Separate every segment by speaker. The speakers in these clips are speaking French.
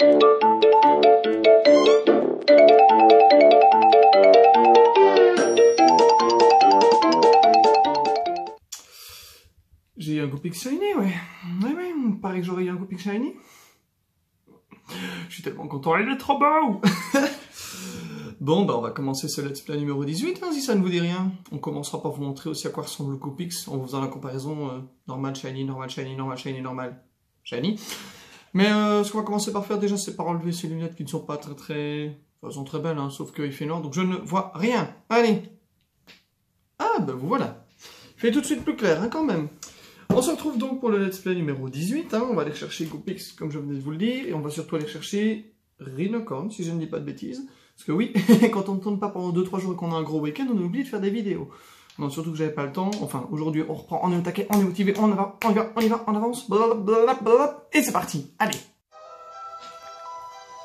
Speaker 1: J'ai eu un Goopix Shiny, ouais. Ouais, il paraît que j'aurais eu un Goopix Shiny. Je suis tellement content, il est trop beau. Bon, bah on va commencer ce let's play numéro 18, hein, si ça ne vous dit rien. On commencera par vous montrer aussi à quoi ressemble le Goopix, en faisant la comparaison normal, shiny, normal, shiny, normal, shiny, normal, shiny. Mais ce qu'on va commencer par faire déjà, c'est par enlever ces lunettes qui ne sont pas très... Enfin, elles sont très belles, hein, sauf qu'il fait noir, donc je ne vois rien. Allez. Ah, bah vous voilà. Il fait tout de suite plus clair, hein, quand même. On se retrouve donc pour le let's play numéro 18, hein. On va aller chercher Goopix, comme je venais de vous le dire, et on va surtout aller chercher Rhinocorn, si je ne dis pas de bêtises. Parce que oui, quand on ne tourne pas pendant 2-3 jours et qu'on a un gros week-end, on oublie de faire des vidéos. Non, surtout que j'avais pas le temps. Enfin, aujourd'hui, on reprend, on est au taquet, on est motivé, on y va, on avance. Blablabla, et c'est parti, allez.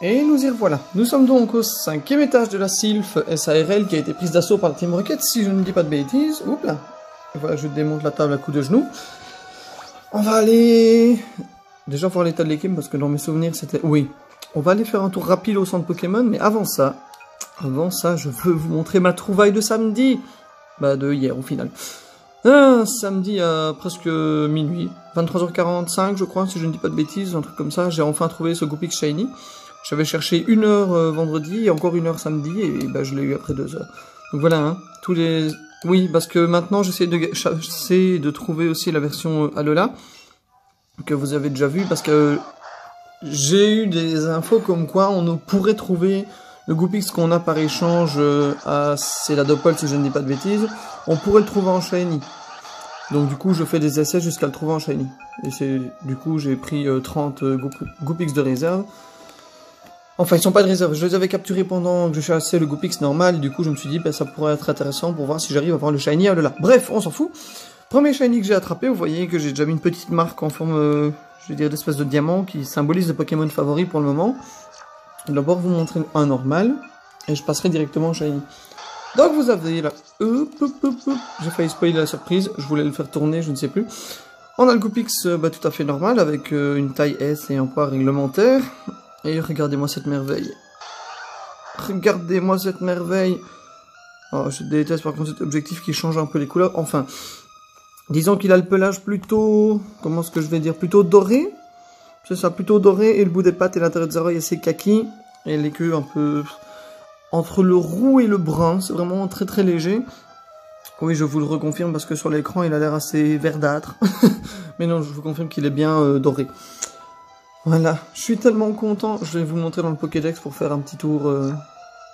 Speaker 1: Et nous y revoilà. Nous sommes donc au 5e étage de la Sylph SARL qui a été prise d'assaut par la Team Rocket, si je ne dis pas de bêtises. Oups là. Et voilà, je démonte la table à coups de genoux. On va aller... Déjà voir l'état de l'équipe, parce que dans mes souvenirs, c'était... Oui. On va aller faire un tour rapide au centre Pokémon, mais avant ça, je veux vous montrer ma trouvaille de samedi. Bah, de hier, au final. Samedi à presque minuit, 23h45, je crois, si je ne dis pas de bêtises, un truc comme ça. J'ai enfin trouvé ce Goopix Shiny. J'avais cherché 1 heure vendredi, et encore 1 heure samedi, et bah, je l'ai eu après 2 heures. Donc voilà, hein, tous les... Oui, parce que maintenant, j'essaie de trouver aussi la version Alola, que vous avez déjà vue, parce que... J'ai eu des infos comme quoi on pourrait trouver le Goopix qu'on a par échange à Céladopol, si je ne dis pas de bêtises. On pourrait le trouver en Shiny. Donc du coup, je fais des essais jusqu'à le trouver en Shiny. Et c'est du coup, j'ai pris 30 Goopix de réserve. Enfin, ils sont pas de réserve. Je les avais capturés pendant que je chassais le Goopix normal. Du coup, je me suis dit, bah, ça pourrait être intéressant pour voir si j'arrive à avoir le Shiny à là. Bref, on s'en fout. Premier Shiny que j'ai attrapé, vous voyez que j'ai déjà mis une petite marque en forme... je vais dire d'espèce de diamant qui symbolise les Pokémon favoris pour le moment. Je vais d'abord vous montrer un normal, et je passerai directement au Shiny. Donc vous avez là... J'ai failli spoiler la surprise, je voulais le faire tourner, je ne sais plus. On a le Goopix bah, tout à fait normal, avec une taille S et un poids réglementaire. Et regardez-moi cette merveille. Regardez-moi cette merveille. Oh, je déteste par contre cet objectif qui change un peu les couleurs. Enfin... Disons qu'il a le pelage plutôt... Comment est-ce que je vais dire? Plutôt doré. C'est ça, plutôt doré. Et le bout des pattes et l'intérieur des oreilles, c'est kaki. Et les queues un peu... Entre le roux et le brun. C'est vraiment très très léger. Oui, je vous le reconfirme parce que sur l'écran, il a l'air assez verdâtre. Mais non, je vous confirme qu'il est bien doré. Voilà. Je suis tellement content. Je vais vous montrer dans le Pokédex pour faire un petit tour...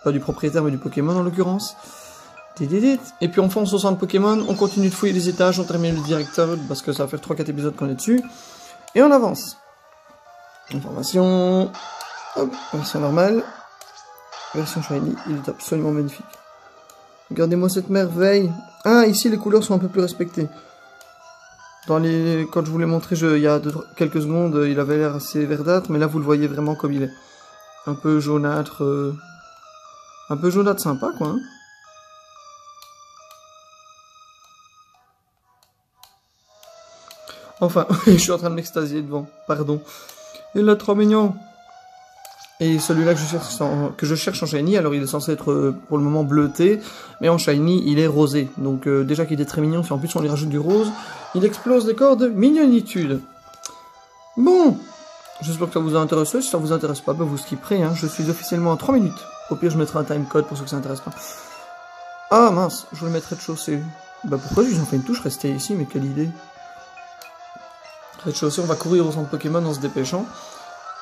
Speaker 1: pas du propriétaire, mais du Pokémon en l'occurrence. Et puis on fonce au centre Pokémon, on continue de fouiller les étages, on termine le directeur parce que ça va faire 3-4 épisodes qu'on est dessus. Et on avance. Information. Hop, version normale. Version Shiny, il est absolument magnifique. Regardez-moi cette merveille. Ah, ici les couleurs sont un peu plus respectées. Quand je vous l'ai montré il y a quelques secondes, il avait l'air assez verdâtre, mais là vous le voyez vraiment comme il est. Un peu jaunâtre. Un peu jaunâtre sympa quoi. Hein. Enfin, je suis en train de m'extasier devant, pardon. Il est trop mignon. Et celui-là que je cherche en Shiny, alors il est censé être pour le moment bleuté, mais en Shiny, il est rosé. Donc déjà qu'il est très mignon, si en plus on lui rajoute du rose, il explose les corps de mignonitude. Bon, j'espère que ça vous a intéressé. Si ça vous intéresse pas, bah vous skipperez, hein. Je suis officiellement à 3 minutes. Au pire, je mettrai un timecode pour ceux que ça intéresse pas. Ah mince, je le mettrai de chaussée. Bah pourquoi ils ont fait une touche rester ici, mais quelle idée. Rez-de-chaussée, on va courir au centre Pokémon en se dépêchant.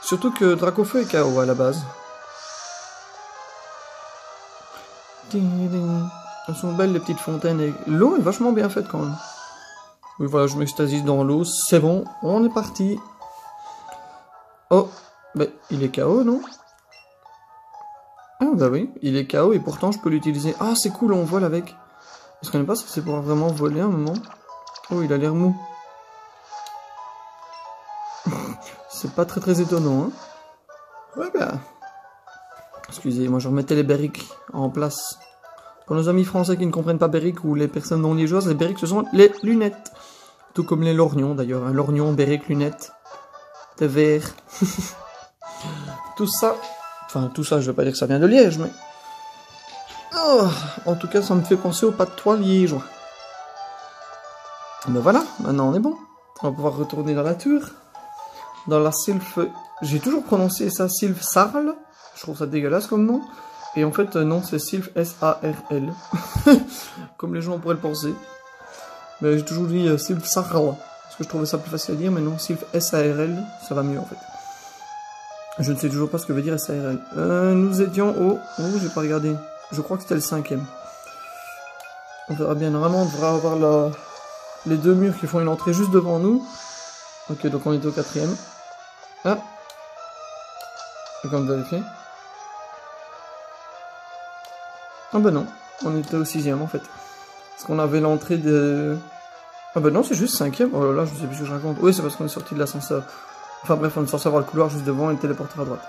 Speaker 1: Surtout que Dracofeu est KO à la base. Elles sont belles les petites fontaines. Et l'eau est vachement bien faite quand même. Oui voilà, je m'extasie dans l'eau. C'est bon, on est parti. Oh, bah il est KO non? Ah bah oui, il est KO et pourtant je peux l'utiliser. Ah c'est cool, on vole avec. Je connais pas si c'est pour vraiment voler un moment. Oh il a l'air mou. C'est pas très étonnant, hein. Ouais, bah. Excusez-moi, je remettais les berriques en place. Pour nos amis français qui ne comprennent pas berriques ou les personnes non liégeoises, les berriques ce sont les lunettes. Tout comme les lorgnons d'ailleurs. Hein. Lorgnon, berrique, lunettes. De verre. tout ça... Enfin, tout ça, je vais pas dire que ça vient de Liège, mais... Oh, en tout cas, ça me fait penser au patois liégeois. Ben voilà, maintenant on est bon. On va pouvoir retourner dans la tour. Dans la sylphe... J'ai toujours prononcé ça sylphe Sarl. Je trouve ça dégueulasse comme nom. Et en fait, non, c'est sylphe S-A-R-L. Comme les gens pourraient le penser. Mais j'ai toujours dit sylphe Sarl. Parce que je trouvais ça plus facile à dire, mais non, sylphe S-A-R-L, ça va mieux en fait. Je ne sais toujours pas ce que veut dire S-A-R-L. Nous étions au... Oh, j'ai pas regardé. Je crois que c'était le 5e. On verra bien. Normalement, on devrait avoir les deux murs qui font une entrée juste devant nous. Ok, donc on était au 4e. Ah. Je vais quand même vérifier. Ah bah non, on était au 6e en fait. Parce qu'on avait l'entrée de... Ah bah non, c'est juste 5e. Oh là là, je sais plus ce que je raconte. Oui, c'est parce qu'on est sorti de l'ascenseur. Enfin bref, on est censé avoir le couloir juste devant et le téléporteur à droite.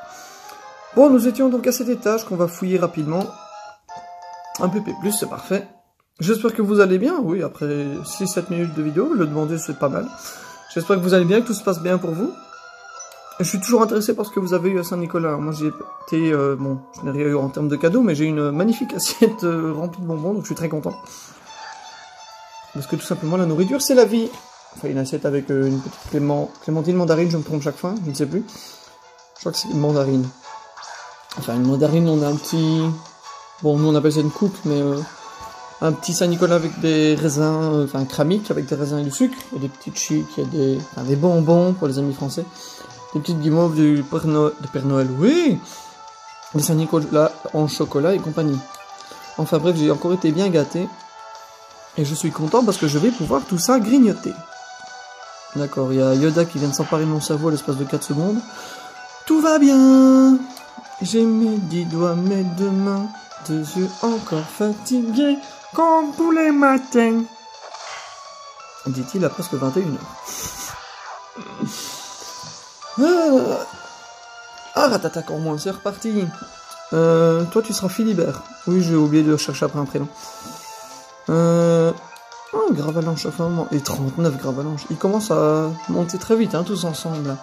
Speaker 1: Bon, nous étions donc à cet étage qu'on va fouiller rapidement. Un PP+, c'est parfait. J'espère que vous allez bien. Oui, après 6-7 minutes de vidéo, le demander c'est pas mal. J'espère que vous allez bien, que tout se passe bien pour vous. Je suis toujours intéressé par ce que vous avez eu à Saint-Nicolas. Moi, j'ai été... bon, je n'ai rien eu en termes de cadeaux, mais j'ai une magnifique assiette remplie de bonbons, donc je suis très content. Parce que tout simplement, la nourriture, c'est la vie. Enfin, une assiette avec une petite clémentine mandarine, je me trompe chaque fois, je ne sais plus. Je crois que c'est une mandarine. Enfin, une mandarine, on a un petit... Bon, nous, on appelle ça une coupe, mais... un petit Saint-Nicolas avec des raisins... Enfin, cramiques, avec des raisins et du sucre. Et des petites chics, il y a des... Enfin, des bonbons pour les amis français. Des petites guimauves du Père Noël, oui. Des Saint-Nicolas en chocolat et compagnie. Enfin bref, j'ai encore été bien gâté. Et je suis content parce que je vais pouvoir tout ça grignoter. D'accord, il y a Yoda qui vient de s'emparer de mon cerveau à l'espace de 4 secondes. Tout va bien. J'ai mes 10 doigts, mes 2 mains, 2 yeux encore fatigués, comme tous les matins. Dit-il à presque 21h. Ah, ratatac en moins, c'est reparti. Toi, tu seras Philibert. Oui, j'ai oublié de chercher après un prénom. Oh, Gravalanche, enfin, et 39 Gravalanche. Ils commencent à monter très vite, hein, tous ensemble.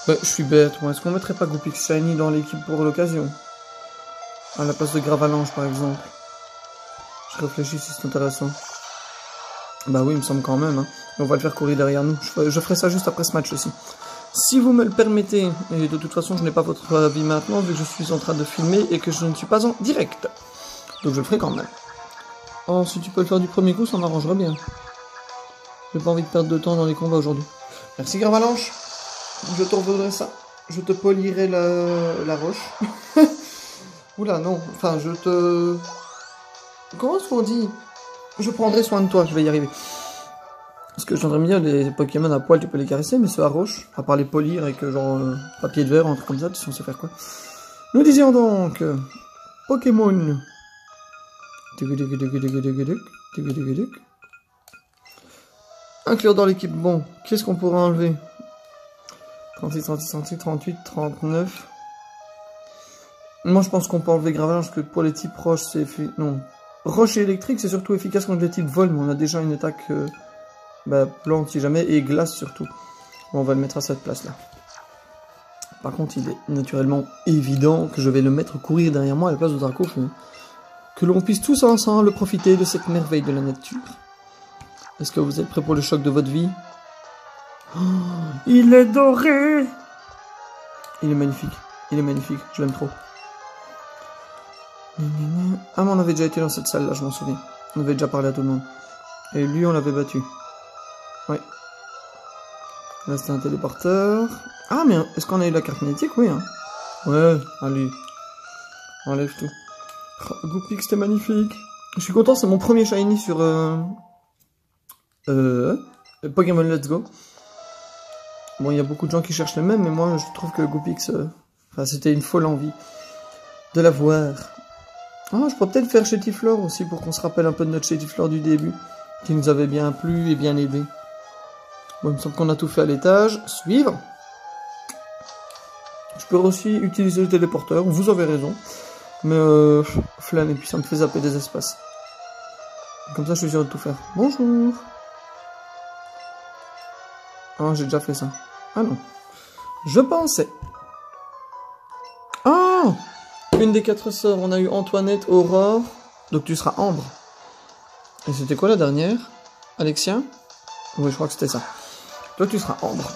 Speaker 1: Bah, je suis bête, moi. Est-ce qu'on mettrait pas Goopix Shiny dans l'équipe pour l'occasion? À la place de Gravalanche, par exemple. Je réfléchis si c'est intéressant. Bah oui, il me semble quand même. Hein. On va le faire courir derrière nous. Je ferai ça juste après ce match aussi. Si vous me le permettez, et de toute façon je n'ai pas votre avis maintenant vu que je suis en train de filmer et que je ne suis pas en direct. Donc je le ferai quand même. Oh, si tu peux le faire du premier coup, ça m'arrangerait bien. J'ai pas envie de perdre de temps dans les combats aujourd'hui. Merci Gravalanche. Je te revaudrai ça. Je te polirai la roche. Oula, non. Enfin, je te... Comment est-ce qu'on dit? Je prendrai soin de toi, je vais y arriver. Parce que j'aimerais bien les Pokémon à poil, tu peux les caresser, mais ceux à roche, à part les polir avec genre papier de verre, un truc comme ça, tu sais faire quoi. Nous disions donc Pokémon. Inclure dans l'équipe. Bon, qu'est-ce qu'on pourrait enlever? 36, 36, 36, 38, 39. Moi je pense qu'on peut enlever Gravalanche, parce que pour les types roches, c'est... Non. Roche et électrique, c'est surtout efficace contre les types vol, mais on a déjà une attaque... plante si jamais, et glace surtout. Bon, on va le mettre à cette place-là. Par contre, il est naturellement évident que je vais le mettre courir derrière moi à la place de Dracofeu. Que l'on puisse tous ensemble profiter de cette merveille de la nature. Est-ce que vous êtes prêts pour le choc de votre vie? Oh, il est doré! Il est magnifique. Il est magnifique. Je l'aime trop. Ah, mais on avait déjà été dans cette salle-là, je m'en souviens. On avait déjà parlé à tout le monde. Et lui, on l'avait battu. Ouais. Là, c'était un téléporteur. Ah, mais est-ce qu'on a eu la carte magnétique? Oui, hein. Ouais, allez. Enlève tout. Oh, Goopix, c'était magnifique. Je suis content, c'est mon premier shiny sur... Pokémon Let's Go. Bon, il y a beaucoup de gens qui cherchent le même, mais moi, je trouve que Goopix... Enfin, c'était une folle envie de la voir. Ah, je pourrais peut-être faire Chétiflore aussi, pour qu'on se rappelle un peu de notre Chétiflore du début. Qui nous avait bien plu et bien aidé. Bon, il me semble qu'on a tout fait à l'étage. Suivre. Je peux aussi utiliser le téléporteur, vous avez raison. Mais flemme, et puis ça me fait zapper des espaces. Comme ça, je suis sûr de tout faire. Bonjour. Ah, j'ai déjà fait ça. Ah non. Je pensais. une des 4 sorts, on a eu Antoinette, Aurore, donc tu seras Ambre. Et c'était quoi la dernière? Alexia? Oui, je crois que c'était ça. Toi, tu seras Ambre.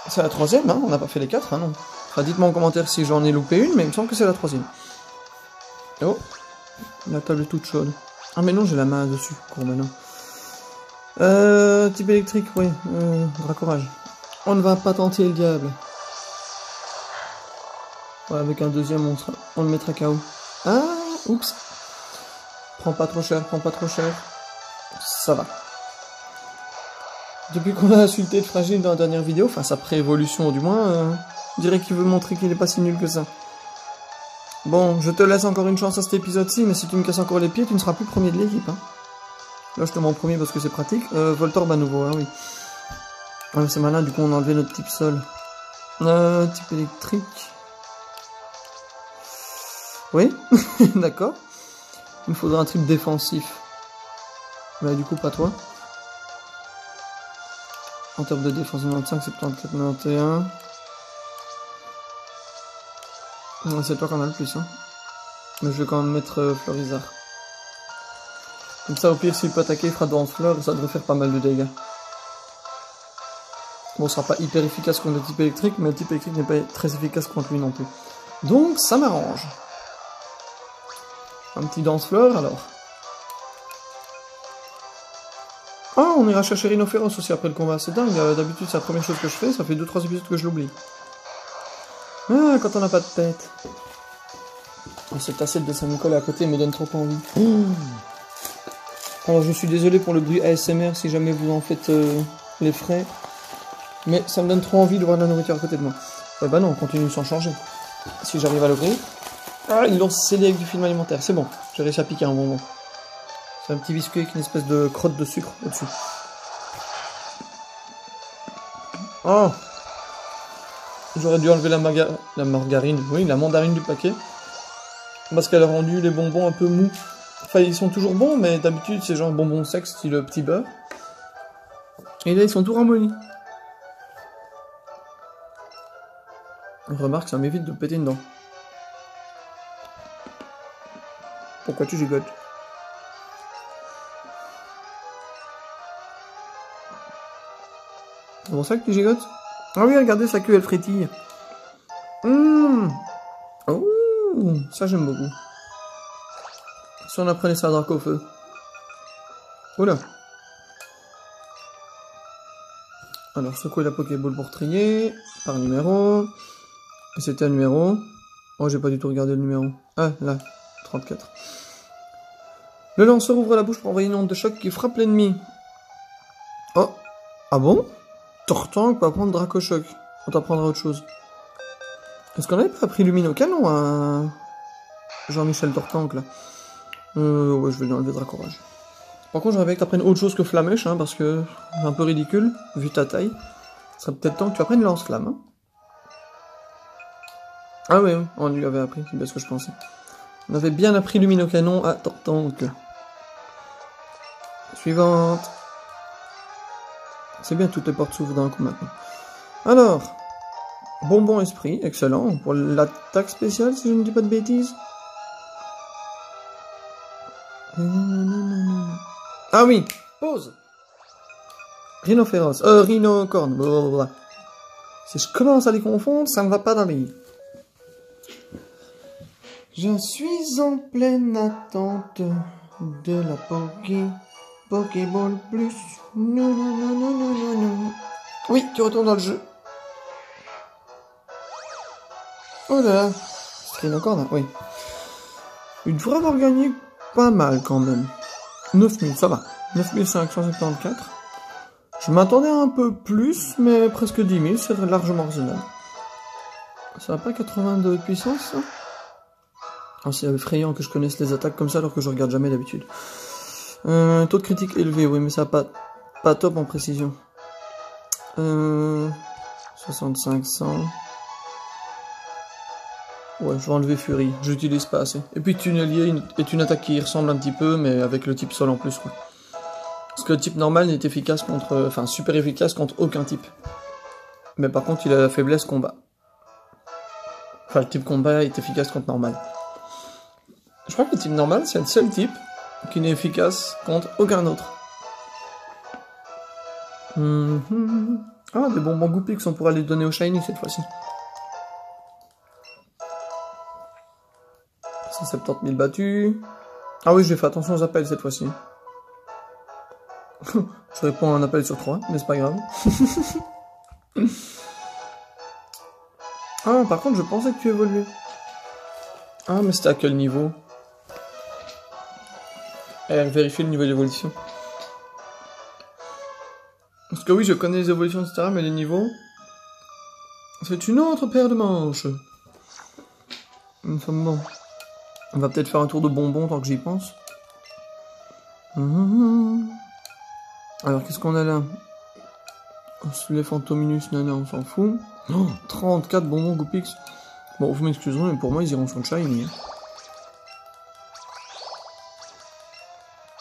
Speaker 1: C'est la 3e, hein, on n'a pas fait les 4, hein, non. Enfin, dites-moi en commentaire si j'en ai loupé une, mais il me semble que c'est la 3e. Oh, la table est toute chaude. Ah mais non, j'ai la main dessus, cours maintenant. Type électrique, oui, Dracorage. On ne va pas tenter le diable. Ouais, avec un deuxième, on le mettra KO. Ah, oups. Prends pas trop cher, prends pas trop cher. Ça va. Depuis qu'on a insulté le fragile dans la dernière vidéo, enfin sa pré-évolution du moins, on dirait qu'il veut montrer qu'il est pas si nul que ça. Bon, je te laisse encore une chance à cet épisode-ci, mais si tu me casses encore les pieds, tu ne seras plus premier de l'équipe. Hein. Là, je te mets en premier parce que c'est pratique. Voltorb à nouveau, hein, oui. Ah, c'est malin, du coup, on a enlevé notre type sol. Type électrique. Oui, d'accord. Il me faudra un type défensif. Bah, du coup, pas toi. En termes de défense, 95, 74, 91. C'est toi qu'on a le plus, hein. Mais je vais quand même mettre Florizard. Comme ça, au pire, s'il peut attaquer, il fera Danse Fleur, et ça devrait faire pas mal de dégâts. Bon, ce sera pas hyper efficace contre le type électrique, mais le type électrique n'est pas très efficace contre lui non plus. Donc, ça m'arrange. Un petit Danse Fleur, alors. Ah, on ira chercher Rhinophéros aussi après le combat, c'est dingue. D'habitude, c'est la première chose que je fais, ça fait 2-3 épisodes que je l'oublie. Ah, quand on n'a pas de tête. Et cette assiette de Saint-Nicolas à côté me donne trop envie. Alors je suis désolé pour le bruit ASMR si jamais vous en faites les frais. Mais ça me donne trop envie de voir de la nourriture à côté de moi. Ouais bah non, on continue sans changer. Si j'arrive à l'ouvrir. Ah, ils l'ont scellé avec du film alimentaire, c'est bon. J'ai réussi à piquer un bonbon. C'est un petit biscuit avec une espèce de crotte de sucre au-dessus. Oh! J'aurais dû enlever la margarine, oui, la mandarine du paquet. Parce qu'elle a rendu les bonbons un peu mous. Enfin, ils sont toujours bons, mais d'habitude, c'est genre bonbons secs, style petit beurre. Et là, ils sont tout ramollis. Remarque, ça m'évite de péter une dent. Pourquoi tu gigotes? C'est pour ça que tu gigotes? Ah oui, regardez, sa queue, elle frétille. Oh, ça j'aime beaucoup. Si on apprenait ça à Dracofeu. Oula. Alors, secouer la Pokéball pour trier. Par numéro. Et c'était un numéro. Oh, j'ai pas du tout regardé le numéro. Ah, là. 34. Le lanceur ouvre la bouche pour envoyer une onde de choc qui frappe l'ennemi. Oh. Ah bon? Tortank va prendre Dracochoc. On t'apprendra autre chose. Est-ce qu'on avait pas appris Luminocanon à Jean-Michel Tortank là? Ouais, je vais lui enlever Dracorage. Par contre, j'aurais bien que tu apprennes autre chose que Flamèche, hein, parce que c'est un peu ridicule, vu ta taille. Ce serait peut-être temps que tu apprennes Lance-Flamme. Hein. Ah oui, on lui avait appris, c'est bien ce que je pensais. On avait bien appris Luminocanon à Tortank. Suivante. C'est bien, toutes les portes s'ouvrent d'un coup maintenant. Alors, bonbon esprit, excellent, pour l'attaque spéciale, si je ne dis pas de bêtises. Ah oui, pause. Rhinophéros, Rhinocorne, blablabla. Si je commence à les confondre, ça ne va pas d'aller. Je suis en pleine attente de la Pokéball Plus. Non, non, non, non, non, non, non. Oui, tu retournes dans le jeu. Oh là là. C'est encore là, oui. Il devrait avoir gagné pas mal quand même. 9000, ça va. 9574. Je m'attendais à un peu plus, mais presque 10 000, c'est largement raisonnable. Ça va pas 82 de puissance, ça? Ah, c'est effrayant que je connaisse les attaques comme ça alors que je regarde jamais d'habitude. Taux de critique élevé, oui, mais ça va pas top en précision. 65, 100. Ouais, je vais enlever Fury, j'utilise pas assez. Et puis Tunnelier est une attaque qui y ressemble un petit peu, mais avec le type sol en plus, quoi. Parce que le type normal n'est efficace contre... Enfin, super efficace contre aucun type. Mais par contre, il a la faiblesse combat. Enfin, le type combat est efficace contre normal. crois que le type normal, c'est le seul type qui n'est efficace contre aucun autre. Ah, des bonbons Goopix, on pourra les donner au Shiny cette fois-ci. 170 000 battus. Ah oui, j'ai fait attention aux appels cette fois-ci. Je réponds à un appel sur 3, mais c'est pas grave. Ah, par contre, je pensais que tu évoluais. Ah, mais c'était à quel niveau? Vérifier le niveau d'évolution. Parce que oui, je connais les évolutions, etc., mais les niveaux... C'est une autre paire de manches. Enfin bon. On va peut-être faire un tour de bonbons tant que j'y pense. Alors, qu'est-ce qu'on a là? Les Fantominus, nana, on s'en fout. Oh, 34 bonbons Goopix. Bon, vous m'excuserez, mais pour moi, ils iront sur le Shiny.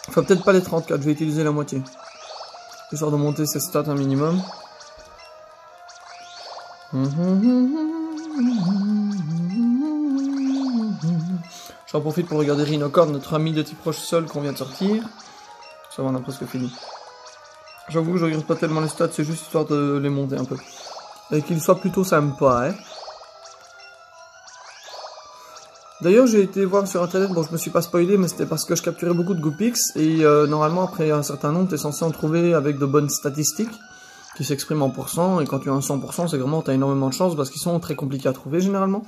Speaker 1: Enfin, peut-être pas les 34, je vais utiliser la moitié. Histoire de monter ses stats un minimum. J'en profite pour regarder Rhinocorn, notre ami de type roche sol qu'on vient de sortir. Ça va, on a presque fini. J'avoue que je regarde pas tellement les stats, c'est juste histoire de les monter un peu. Et qu'ils soient plutôt sympas, hein. D'ailleurs, j'ai été voir sur internet, bon je me suis pas spoilé, mais c'était parce que je capturais beaucoup de Goopix, et normalement après un certain nombre, t'es censé en trouver avec de bonnes statistiques, qui s'expriment en pourcents, et quand tu as un 100%, c'est vraiment, t'as énormément de chance, parce qu'ils sont très compliqués à trouver généralement.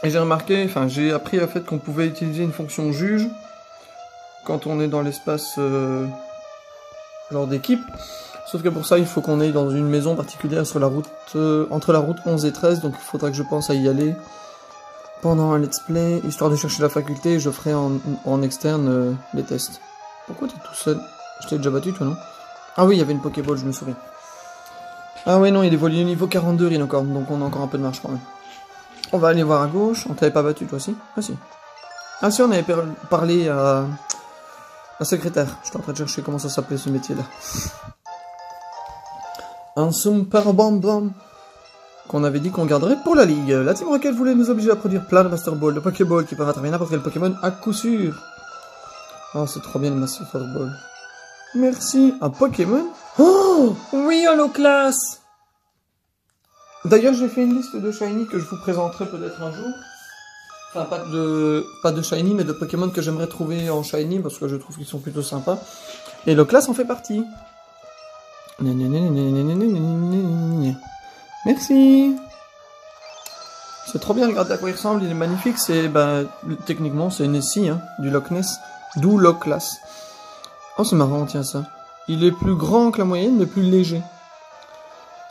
Speaker 1: Et j'ai remarqué, enfin j'ai appris le fait qu'on pouvait utiliser une fonction juge, quand on est dans l'espace genre d'équipe, sauf que pour ça il faut qu'on aille dans une maison particulière sur la route, entre la route 11 et 13, donc il faudra que je pense à y aller pendant un let's play, histoire de chercher la faculté, je ferai en externe les tests. Pourquoi t'es tout seul? Je t'ai déjà battu toi, non? Ah oui, il y avait une Pokéball, je me souviens. Ah ouais, non, il évolue au niveau 42 Rhinocorn, donc on a encore un peu de marche quand même. On va aller voir à gauche, on t'avait pas battu toi aussi? Ah si. Ah si, on avait parlé à la secrétaire, j'étais en train de chercher comment ça s'appelait ce métier là. Un super bam qu'on avait dit qu'on garderait pour la ligue. La Team Rocket voulait nous obliger à produire plein de Master Ball, de Pokéball qui peuvent attraper n'importe quel Pokémon à coup sûr. Oh, c'est trop bien le Master Ball. Merci. Un Pokémon? Oh oui, Holoclass. D'ailleurs, j'ai fait une liste de Shiny que je vous présenterai peut-être un jour. Enfin, pas de Shiny, mais de Pokémon que j'aimerais trouver en Shiny, parce que je trouve qu'ils sont plutôt sympas. Et Holoclass en fait partie. Merci. C'est trop bien, regardez à quoi il ressemble, il est magnifique, c'est, techniquement, c'est Nessie, hein, du Loch Ness, d'où Holoclass. Oh, c'est marrant, tiens, ça. Il est plus grand que la moyenne, mais plus léger.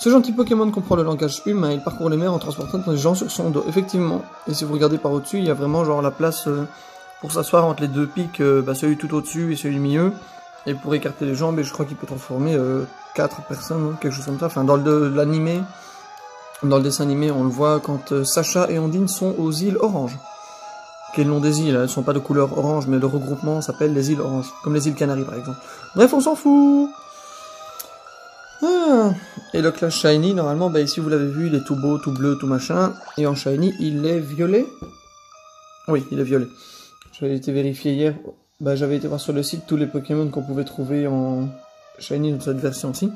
Speaker 1: Ce gentil Pokémon comprend le langage humain, il parcourt les mers en transportant des gens sur son dos, effectivement. Et si vous regardez par au-dessus, il y a vraiment, genre, la place pour s'asseoir entre les deux pics, celui tout au-dessus et celui du milieu. Et pour écarter les jambes, et je crois qu'il peut transformer 4 personnes, hein, quelque chose comme ça. Enfin, dans l'animé... Dans le dessin animé, on le voit quand Sacha et Ondine sont aux îles Orange. Qui est le nom des îles, elles sont pas de couleur orange, mais le regroupement s'appelle les îles Orange. Comme les îles Canaries, par exemple. Bref, on s'en fout. Ah. Et le Clash Shiny, normalement, ici vous l'avez vu, il est tout beau, tout bleu, tout machin. Et en Shiny, il est violet. Oui, il est violet. J'avais été vérifié hier. J'avais été voir sur le site tous les Pokémon qu'on pouvait trouver en Shiny de cette version-ci.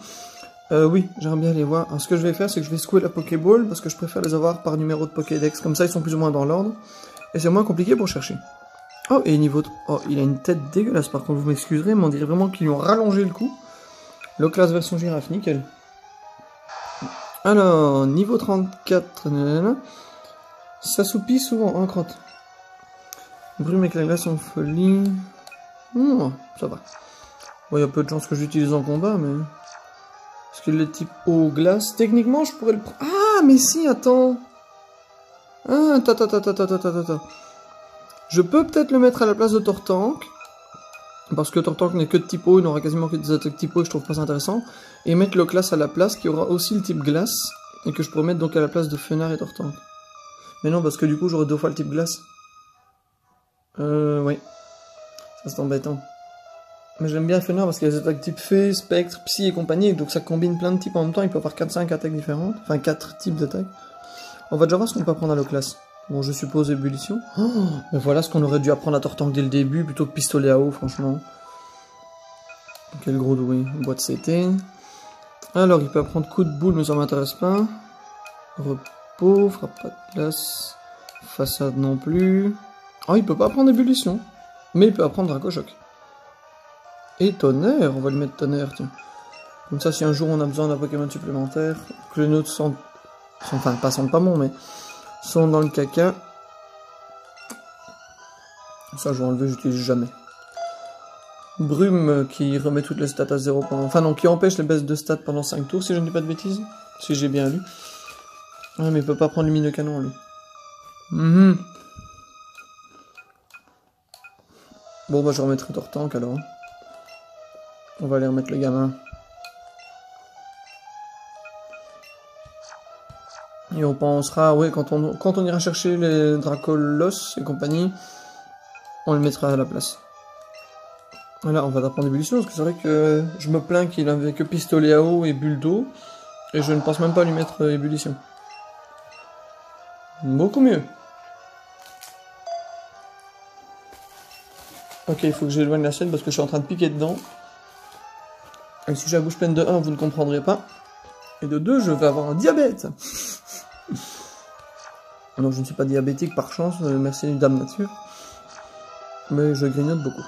Speaker 1: Oui, j'aimerais bien les voir. Alors, ce que je vais faire, c'est que je vais secouer la Pokéball, parce que je préfère les avoir par numéro de Pokédex. Comme ça, ils sont plus ou moins dans l'ordre. Et c'est moins compliqué pour chercher. Oh, et niveau... Oh, il a une tête dégueulasse, par contre, vous m'excuserez, mais on dirait vraiment qu'ils lui ont rallongé le cou. Holoclass version girafe, nickel. Alors, niveau 34... Nanana. S'assoupit souvent en crotte. Brume avec la glace en folie... ça va. Bon, il y a peu de chances que j'utilise en combat, mais... Parce que le type eau glace, techniquement je pourrais le prendre. Ah mais si, attends. Ah, attends. Je peux peut-être le mettre à la place de Tortank. Parce que Tortank n'est que de type eau, il n'aura quasiment que des attaques type eau et je trouve pas ça intéressant. Et mettre le classe à la place qui aura aussi le type glace. Et que je pourrais mettre donc à la place de Fenard et Tortank. Mais non, parce que du coup j'aurais 2 fois le type glace. Oui. Ça c'est embêtant. Mais j'aime bien Fenard parce qu'il y a des attaques type Fée, Spectre, Psy et compagnie, donc ça combine plein de types en même temps, il peut avoir 4-5 attaques différentes, enfin 4 types d'attaques. On va déjà voir ce qu'on peut apprendre à Holoclass. Bon, je suppose ébullition. Oh, mais voilà ce qu'on aurait dû apprendre à Tortank dès le début, plutôt que pistolet à eau, franchement. Quel gros doué. Boîte CT. Alors, il peut apprendre coup de boule, mais ça m'intéresse pas. Repos, frappe pas de glace. Façade non plus. Oh, il peut pas apprendre ébullition. Mais il peut apprendre Dracochoc. Et tonnerre, on va le mettre tonnerre, tiens. Comme ça, si un jour on a besoin d'un Pokémon supplémentaire, que les nôtres sont enfin, pas sentent pas bon, mais sont dans le caca. Ça, je vais enlever, j'utilise jamais. Brume qui remet toutes les stats à 0 pendant... Enfin non, qui empêche les baisses de stats pendant 5 tours, si je ne dis pas de bêtises. Si j'ai bien lu. Ah, mais il peut pas prendre lumineux canon, lui. Bon, bah je remettrai Tortank, alors. On va aller remettre le gamin. Et on pensera, ouais, quand on ira chercher les Dracolos et compagnie, on le mettra à la place. Voilà, on va apprendre ébullition, parce que c'est vrai que je me plains qu'il avait que pistolet à eau et bulle d'eau, et je ne pense même pas lui mettre ébullition. Beaucoup mieux. Ok, il faut que j'éloigne la scène parce que je suis en train de piquer dedans. Et si j'ai la bouche pleine de 1, vous ne comprendrez pas. Et de 2, je vais avoir un diabète. Alors, je ne suis pas diabétique par chance, merci Dame Nature. Mais je grignote beaucoup.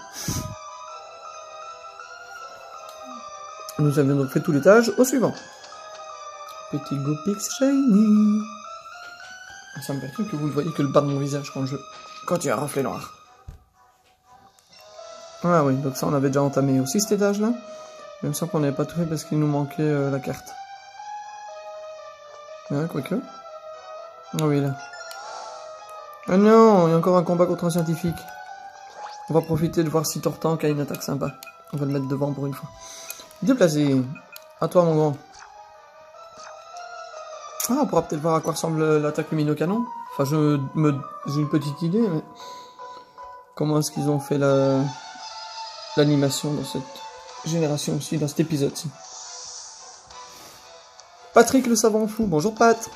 Speaker 1: Nous avions donc fait tout l'étage au suivant. Petit Gopix Shiny. Ça me perturbe que vous ne voyez que le bas de mon visage quand il y a un reflet noir. Ah oui, donc ça on avait déjà entamé aussi cet étage là. Même ça qu'on n'avait pas tout fait parce qu'il nous manquait la carte. Ouais, quoique. Ah oui, là. Ah non, il y a encore un combat contre un scientifique. On va profiter de voir si Tortank a une attaque sympa. On va le mettre devant pour une fois. Déplacé. À toi, mon grand. Ah, on pourra peut-être voir à quoi ressemble l'attaque lumineux canon. Enfin, j'ai une petite idée, mais... Comment est-ce qu'ils ont fait l'animation dans cette génération aussi, dans cet épisode-ci. Patrick le savant fou. Bonjour, Pat.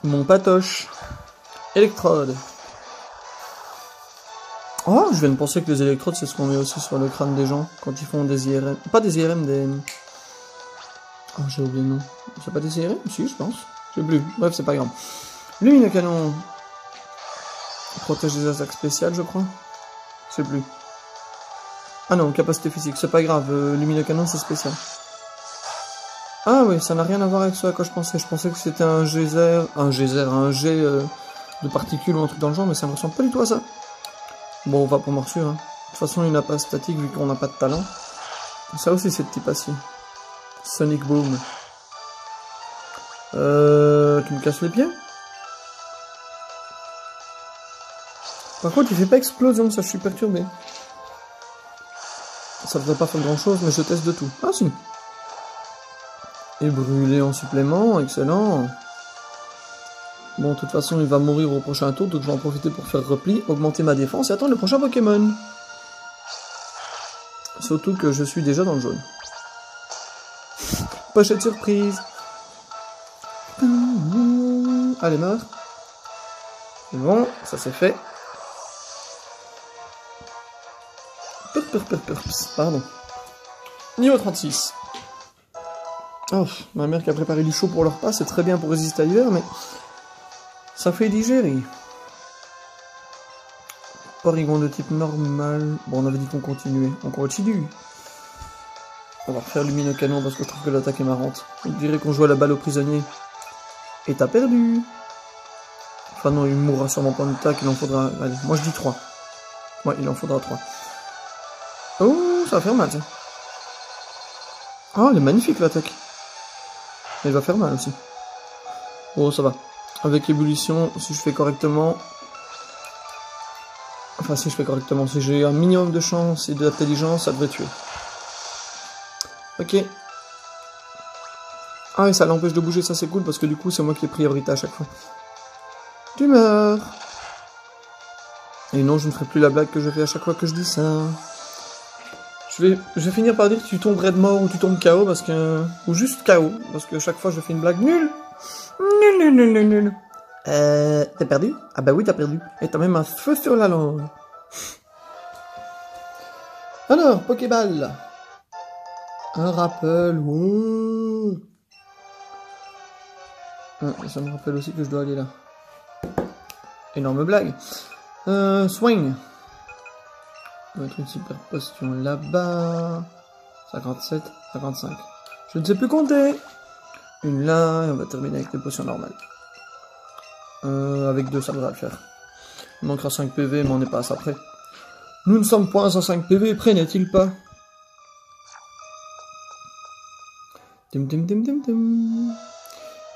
Speaker 1: Mon patoche. Électrode. Oh, je viens de penser que les électrodes, c'est ce qu'on met aussi sur le crâne des gens quand ils font des IRM. Pas des IRM, des... Oh, j'ai oublié le nom. C'est pas des IRM? Si, je pense. Je sais plus. Bref, c'est pas grave. Lumineux canon. Protège des attaques spéciales, je crois. Je sais plus. Ah non, capacité physique, c'est pas grave. Lumineux canon, c'est spécial. Ah oui, ça n'a rien à voir avec ce à quoi je pensais. Je pensais que c'était un geyser, un jet de particules ou un truc dans le genre, mais ça ne ressemble pas du tout à ça. Bon, on va pour morsure. Hein. De toute façon, il n'a pas statique vu qu'on n'a pas de talent. Ça aussi, c'est de type acier. Sonic Boom. Tu me casses les pieds? Par contre, il fait pas explosion, ça je suis perturbé. Ça devrait pas faire grand chose, mais je teste de tout. Ah si. Et brûler en supplément, excellent. Bon, de toute façon, il va mourir au prochain tour, donc je vais en profiter pour faire repli, augmenter ma défense et attendre le prochain Pokémon. Surtout que je suis déjà dans le jaune. Pochette surprise. Allez, meurs. C'est bon, ça c'est fait. Pardon. Niveau 36. Oh, ma mère qui a préparé du chaud pour le repas, c'est très bien pour résister à l'hiver, mais ça fait digérer. Porygon de type normal. Bon, on avait dit qu'on continuait. On continue. On va refaire lumineux canon parce que je trouve que l'attaque est marrante. On dirait qu'on joue à la balle au prisonnier. Et t'as perdu. Enfin non, il mourra sûrement pas de tac, il en faudra... Allez, moi je dis 3. Ouais, il en faudra 3. Oh, ça va faire mal, ça. Oh, elle est magnifique, l'attaque. Elle va faire mal, aussi. Bon, ça va. Avec ébullition, si je fais correctement... Enfin, si je fais correctement, si j'ai un minimum de chance et d'intelligence, ça devrait tuer. Ok. Ah, et ça l'empêche de bouger, ça c'est cool, parce que du coup, c'est moi qui ai priorité à chaque fois. Tu meurs. Et non, je ne ferai plus la blague que je fais à chaque fois que je dis ça. Je vais finir par dire que tu tomberais de mort ou tu tombes KO parce que... Ou juste KO, parce que chaque fois je fais une blague nulle. Nul. T'as perdu? Ah bah oui, t'as perdu. Et t'as même un feu sur la langue. Alors, Pokéball. Un rappel, ouh. Ça me rappelle aussi que je dois aller là. Énorme blague. Swing. On va mettre une super potion là-bas. 57, 55. Je ne sais plus compter. Une là, et on va terminer avec des potions normales. Avec 2, ça devrait le faire. Il manquera 5 PV, mais on n'est pas à ça près. Nous ne sommes point à 5 PV près, n'est-il pas? Dim dim dim dim dim.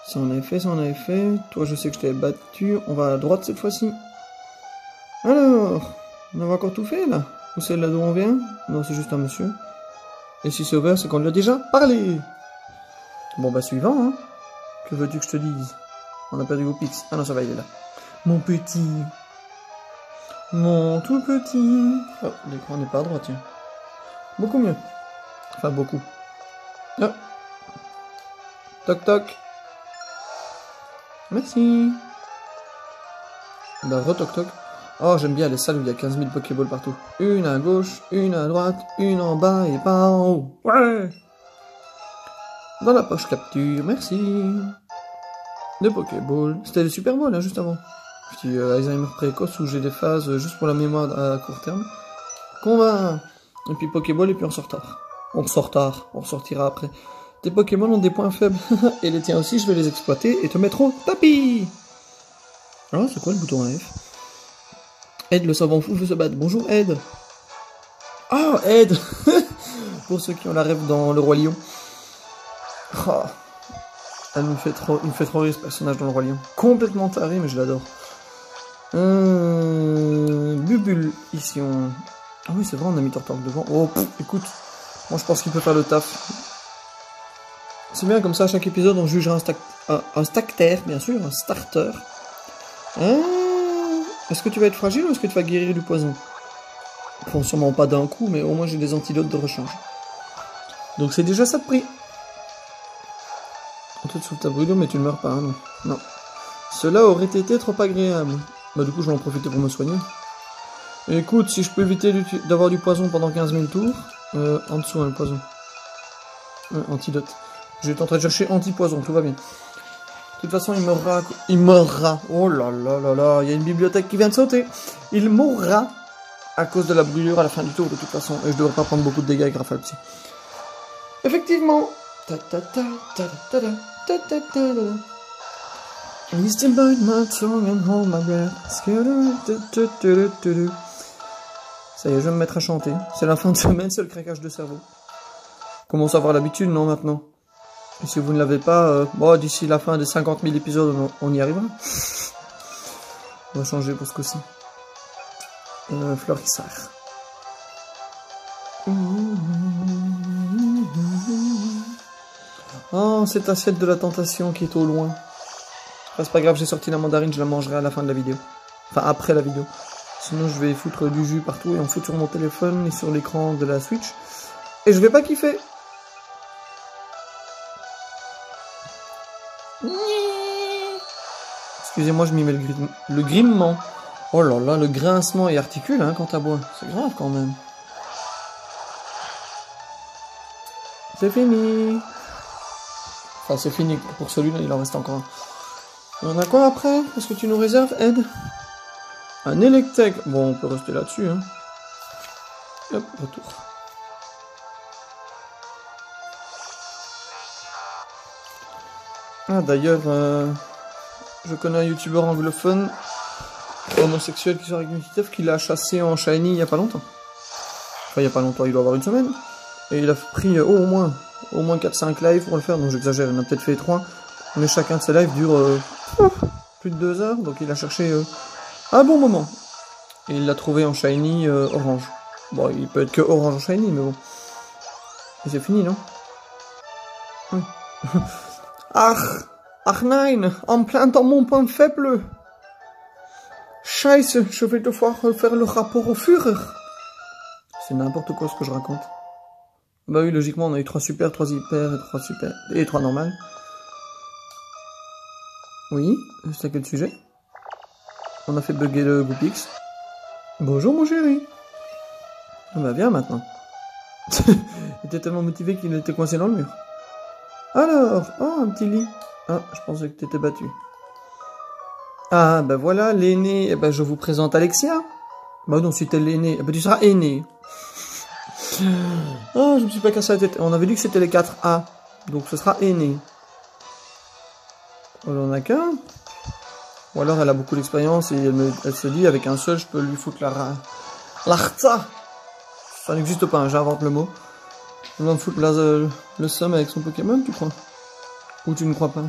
Speaker 1: Ça en avait fait, ça en avait fait. Toi, je sais que je t'avais battu. On va à droite cette fois-ci. Alors, on avait encore tout fait là? Ou c'est là d'où on vient? Non, c'est juste un monsieur. Et si c'est ouvert, c'est qu'on lui a déjà parlé. Bon bah suivant, hein. Que veux-tu que je te dise? On a perdu Opix. Ah non, ça va, il est là. Mon petit. Mon tout petit. Oh, l'écran n'est pas à droite, tiens. Beaucoup mieux. Enfin, beaucoup. Ah. Toc toc. Merci. Bah, re-toc toc. Oh, j'aime bien les salles où il y a 15 000 Pokéballs partout. Une à gauche, une à droite, une en bas et pas en haut. Ouais. Dans la poche capture, merci. Des Pokéballs. C'était des Super Balls, hein, juste avant. Petit Alzheimer précoce où j'ai des phases juste pour la mémoire à court terme. Combat. Et puis Pokéball et puis on sort tard. On sort tard, on sortira après. Tes Pokémon ont des points faibles. Et les tiens aussi, je vais les exploiter et te mettre au tapis. Ah, c'est quoi le bouton F? Ed, le savant fou, veut se battre. Bonjour, Ed. Ah, Ed. Pour ceux qui ont la rêve dans Le Roi Lion. Oh. Il me fait trop rire ce personnage dans Le Roi Lion. Complètement taré, mais je l'adore. Bubule, ici on... Ah oui, c'est vrai, on a mis Tortank devant. Oh, écoute. Moi, je pense qu'il peut faire le taf. C'est bien, comme ça, à chaque épisode, on jugera un stacter, bien sûr, un starter. Est-ce que tu vas être fragile ou est-ce que tu vas guérir du poison? Bon, sûrement pas d'un coup, mais au moins j'ai des antidotes de rechange. Donc c'est déjà ça de prix. On te souffle ta brûlure, mais tu ne meurs pas, hein, non. Non. Cela aurait été trop agréable. Bah du coup, je vais en profiter pour me soigner. Écoute, si je peux éviter d'avoir du poison pendant 15 000 tours... en dessous, hein, le poison. Antidote. J'étais en train de chercher anti-poison, tout va bien. De toute façon, il mourra. Il mourra. Oh là là là là, il y a une bibliothèque qui vient de sauter. Il mourra à cause de la brûlure à la fin du tour, de toute façon. Et je devrais pas prendre beaucoup de dégâts avec Rafale Psy. Effectivement. I still bite my tongue and hold my breath. Ça y est, je vais me mettre à chanter. C'est la fin de semaine, c'est le craquage de cerveau. Commence à avoir l'habitude, non, maintenant? Et si vous ne l'avez pas, bon, d'ici la fin des 50 000 épisodes, on y arrivera. On va changer pour ce coup-ci. Florissard. Oh, cette assiette de la tentation qui est au loin. Enfin, c'est pas grave, j'ai sorti la mandarine, je la mangerai à la fin de la vidéo. Enfin, après la vidéo. Sinon, je vais foutre du jus partout et en foutre sur mon téléphone et sur l'écran de la Switch. Et je vais pas kiffer. Excusez-moi, je m'y mets le grimmement. Oh là là, le grincement et articule, hein, quand t'as bois. C'est grave, quand même. C'est fini. Enfin, c'est fini. Pour celui-là, il en reste encore un. On a quoi après? Qu'est-ce que tu nous réserves, Ed? Un Electek. Bon, on peut rester là-dessus, hein. Hop, retour. Ah, d'ailleurs, je connais un youtubeur anglophone, homosexuel qui sort avec une petite œuf, qui l'a chassé en shiny il y a pas longtemps. Enfin, il y a pas longtemps, il doit avoir une semaine. Et il a pris au moins 4-5 lives pour le faire, donc j'exagère, il en a peut-être fait 3. Mais chacun de ces lives dure plus de 2 heures, donc il a cherché un bon moment. Et il l'a trouvé en shiny orange. Bon, il peut être que orange en shiny, mais bon. Et c'est fini, non? Oui. Ach nein, en plein dans mon point faible. Scheiße, je vais devoir faire le rapport au Führer. C'est n'importe quoi ce que je raconte. Bah oui, logiquement, on a eu 3 super, 3 hyper et 3 super. Et 3 normales. Oui, c'est à quel sujet? On a fait bugger le Goopix. Bonjour mon chéri. Ah bah viens maintenant. Il était tellement motivé qu'il était coincé dans le mur. Alors, oh un petit lit. Ah, je pensais que t'étais battu. Ah bah voilà, l'aîné, eh ben je vous présente Alexia. Bah non, si t'es l'aîné, eh ben tu seras aîné. Ah, je me suis pas cassé la tête. On avait dit que c'était les 4A, donc ce sera aîné. On en a qu'un. Ou alors elle a beaucoup d'expérience et elle se dit avec un seul je peux lui foutre l'arta. Ça n'existe pas, hein, j'invente le mot. On va me foutre le seum avec son Pokémon, tu crois? Ou tu ne crois pas?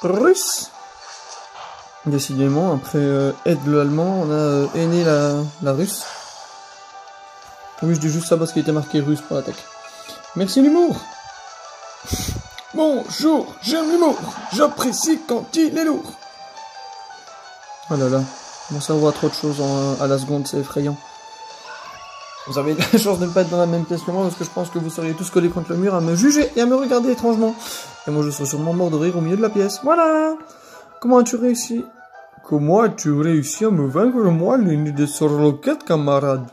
Speaker 1: Russe. Décidément, après Ed le allemand, on a aîné la russe. Oui, je dis juste ça parce qu'il était marqué russe pour l'attaque. Merci l'humour. Bonjour, j'aime l'humour. J'apprécie quand il est lourd. Oh là là, mon cerveau a trop de choses à la seconde, c'est effrayant. Vous avez la chance de ne pas être dans la même pièce que moi parce que je pense que vous seriez tous collés contre le mur à me juger et à me regarder étrangement. Et moi je serais sûrement mort de rire au milieu de la pièce. Voilà. Comment as-tu réussi? Comment as-tu réussi à me vaincre moi, l'aîné de Sorloquette, camarade?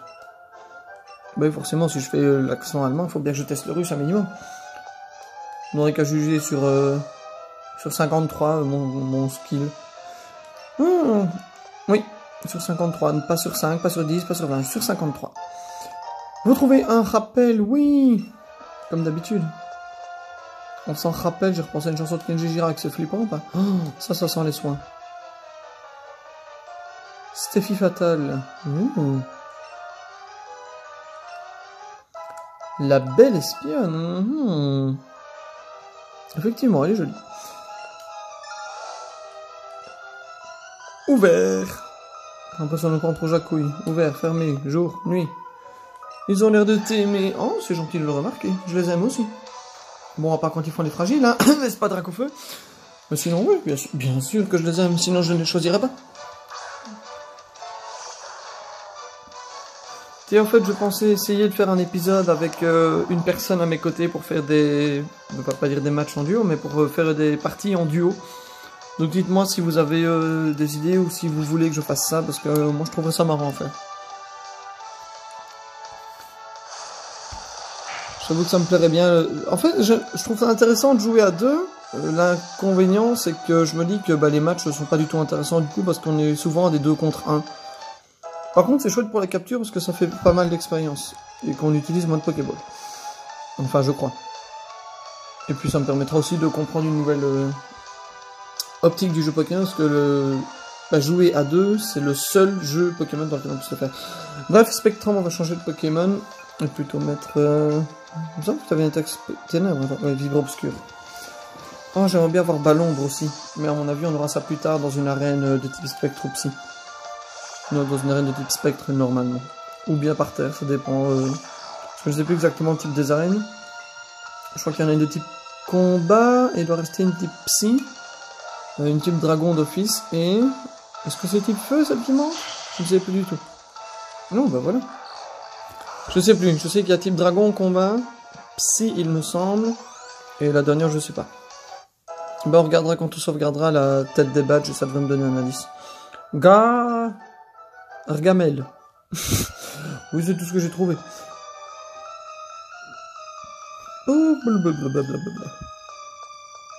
Speaker 1: Bah forcément, si je fais l'accent allemand, il faut bien que je teste le russe un minimum. On n'aurait qu'à juger sur 53 mon skill. Oui, sur 53, pas sur 5, pas sur 10, pas sur 20, sur 53. Vous trouvez un rappel? Oui, comme d'habitude. On s'en rappelle, j'ai repensé à une chanson de Kenji Girac, c'est flippant ou pas? Oh, ça sent les soins. Steffi Fatal. La belle espionne. Effectivement, elle est jolie. Ouvert. Impression de prendre trop jacouille. Ouvert, fermé, jour, nuit. Ils ont l'air de t'aimer. Oh, c'est gentil de le remarquer. Je les aime aussi. Bon, à part quand ils font les fragiles, hein. Mais c'est pas drac au feu. Mais sinon, oui, bien sûr que je les aime. Sinon, je ne les choisirais pas. Et en fait, je pensais essayer de faire un épisode avec une personne à mes côtés pour faire des... Je ne vais pas dire des matchs en duo, mais pour faire des parties en duo. Donc dites-moi si vous avez des idées ou si vous voulez que je fasse ça, parce que moi je trouverais ça marrant en fait. J'avoue que ça me plairait bien. En fait, je trouve ça intéressant de jouer à deux. L'inconvénient, c'est que je me dis que les matchs ne sont pas du tout intéressants du coup, parce qu'on est souvent à des 2 contre 1. Par contre, c'est chouette pour la capture parce que ça fait pas mal d'expérience et qu'on utilise moins de Pokéball. Enfin, je crois. Et puis, ça me permettra aussi de comprendre une nouvelle optique du jeu Pokémon parce que jouer à deux, c'est le seul jeu Pokémon dans lequel on puisse le faire. Bref, Spectrum, on va changer de Pokémon et plutôt mettre. Il me semble que tu avais une attaque ténèbres, ouais, Vibre Obscur. Oh, j'aimerais bien avoir Ballombre aussi, mais à mon avis, on aura ça plus tard dans une arène de type Spectre Psy. Non, dans une arène de type spectre normalement. Ou bien par terre, ça dépend. Je ne sais plus exactement le type des arènes. Je crois qu'il y en a une de type combat, et il doit rester une type psy. Une type dragon d'office, et... Est-ce que c'est type feu, celle qui manque? Je ne sais plus du tout. Non, bah voilà. Je sais plus, je sais qu'il y a type dragon, combat, psy il me semble, et la dernière je sais pas. Bah on regardera quand on sauvegardera la tête des badges, et ça devrait me donner un indice. Argamel. Oui, c'est tout ce que j'ai trouvé. Oh, blablabla.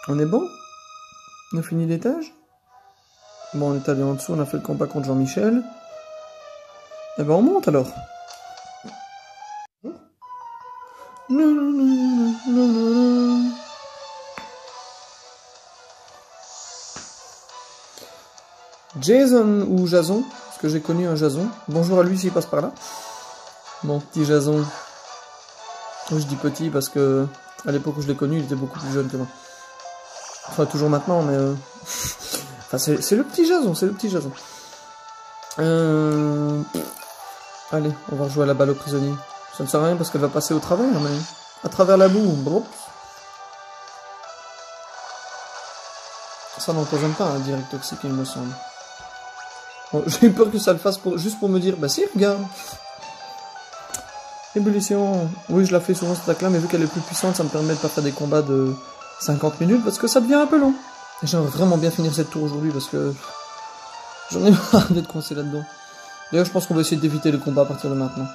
Speaker 1: On est bon? On a fini l'étage? Bon, on est allé en dessous, on a fait le combat contre Jean-Michel. Eh ben, on monte alors. Jason ou Jason? Parce que j'ai connu un Jason. Bonjour à lui s'il passe par là. Mon petit Jason. Je dis petit parce que à l'époque où je l'ai connu, il était beaucoup plus jeune que moi. Enfin, toujours maintenant, mais... Enfin, c'est le petit Jason, c'est le petit Jason. Allez, on va jouer à la balle aux prisonniers. Ça ne sert à rien parce qu'elle va passer au travers, mais... À travers la boue, bon. Ça n'empoisonne pas un direct toxique, il me semble. Bon, j'ai eu peur que ça le fasse juste pour me dire, bah si, regarde. Ébullition. Oui, je la fais souvent cette attaque-là, mais vu qu'elle est plus puissante, ça me permet de pas faire des combats de 50 minutes parce que ça devient un peu long. Et j'aimerais vraiment bien finir cette tour aujourd'hui parce que j'en ai marre d'être coincé là-dedans. D'ailleurs, je pense qu'on va essayer d'éviter le combat à partir de maintenant.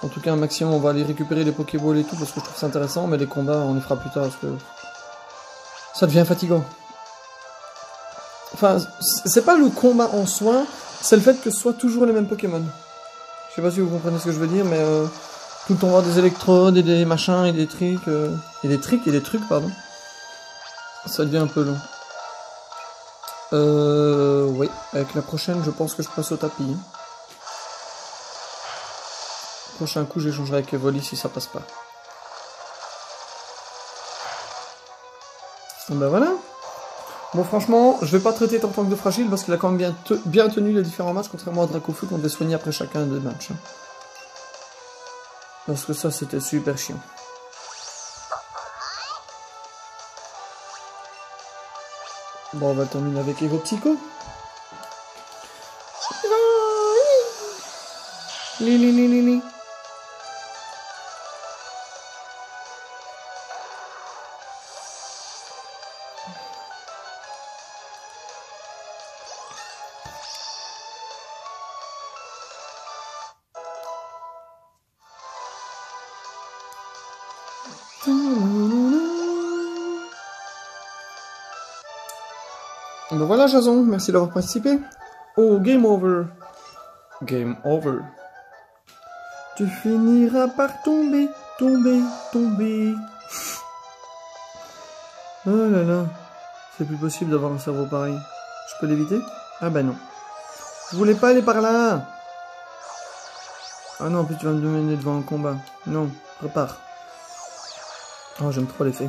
Speaker 1: En tout cas, un maximum, on va aller récupérer les Pokéballs et tout parce que je trouve ça intéressant, mais les combats, on les fera plus tard parce que ça devient fatigant. Enfin, c'est pas le combat en soi, c'est le fait que ce soit toujours les mêmes Pokémon. Je sais pas si vous comprenez ce que je veux dire, mais tout le temps avoir des électrodes et des machins et des trucs, et des trucs, pardon. Ça devient un peu long. Oui, avec la prochaine, je pense que je passe au tapis. Hein. Prochain coup, j'échangerai avec Evoli si ça passe pas. Ben voilà. Bon, franchement, je vais pas traiter Tortank de fragile parce qu'il a quand même bien tenu les différents matchs, contrairement à Dracofeu qu'on devait soigner après chacun des matchs. Hein. Parce que ça, c'était super chiant. Bon, on va terminer avec Evo Psycho. Li. Ben voilà Jason, merci d'avoir participé. Oh, game over. Game over. Tu finiras par tomber. Oh là là. C'est plus possible d'avoir un cerveau pareil. Je peux l'éviter? Ah bah non. Je voulais pas aller par là. Ah non, en plus tu vas me mener devant un combat. Non, repars. Oh, j'aime trop l'effet.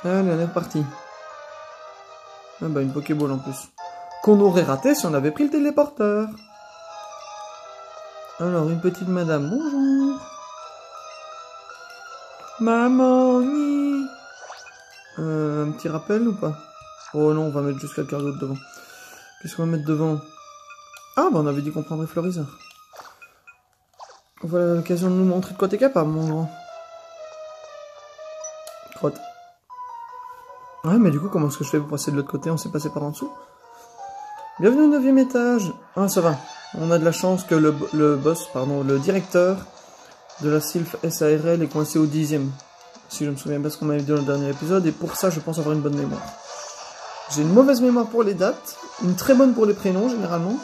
Speaker 1: Allez, on est reparti. Ah bah une Pokéball en plus. Qu'on aurait raté si on avait pris le téléporteur. Alors, une petite madame, bonjour. Maman, ni. Un petit rappel ou pas? Oh non, on va mettre juste quelqu'un d'autre devant. Qu'est-ce qu'on va mettre devant? Ah bah on avait dit qu'on prendrait Florizard. Voilà l'occasion de nous montrer de quoi t'es capable, mon grand. Crotte. Ouais, mais du coup, comment est-ce que je fais pour passer de l'autre côté? On s'est passé par en dessous. Bienvenue au 9e étage. Ah, ça va. On a de la chance que le directeur de la Sylph SARL est coincé au 10e. Si je me souviens bien ce qu'on m'avait dit dans le dernier épisode. Et pour ça, je pense avoir une bonne mémoire. J'ai une mauvaise mémoire pour les dates. Une très bonne pour les prénoms, généralement.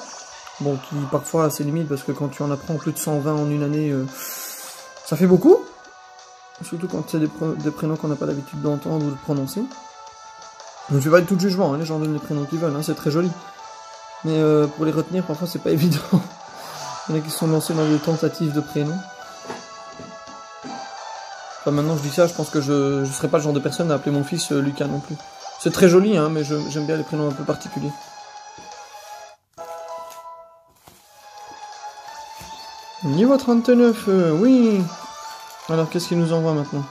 Speaker 1: Bon, qui parfois, c'est limite, parce que quand tu en apprends plus de 120 en une année, ça fait beaucoup. Surtout quand c'est des prénoms qu'on n'a pas l'habitude d'entendre ou de prononcer. Je ne fais pas du tout de jugement, hein, les gens donnent les prénoms qu'ils veulent, hein, c'est très joli. Mais pour les retenir, parfois, c'est pas évident. Il y en a qui se sont lancés dans des tentatives de prénoms. Enfin, maintenant, je dis ça, je pense que je serais pas le genre de personne à appeler mon fils Lucas non plus. C'est très joli, hein, mais j'aime bien les prénoms un peu particuliers. Niveau 39, oui. Alors, qu'est-ce qu'il nous envoie maintenant?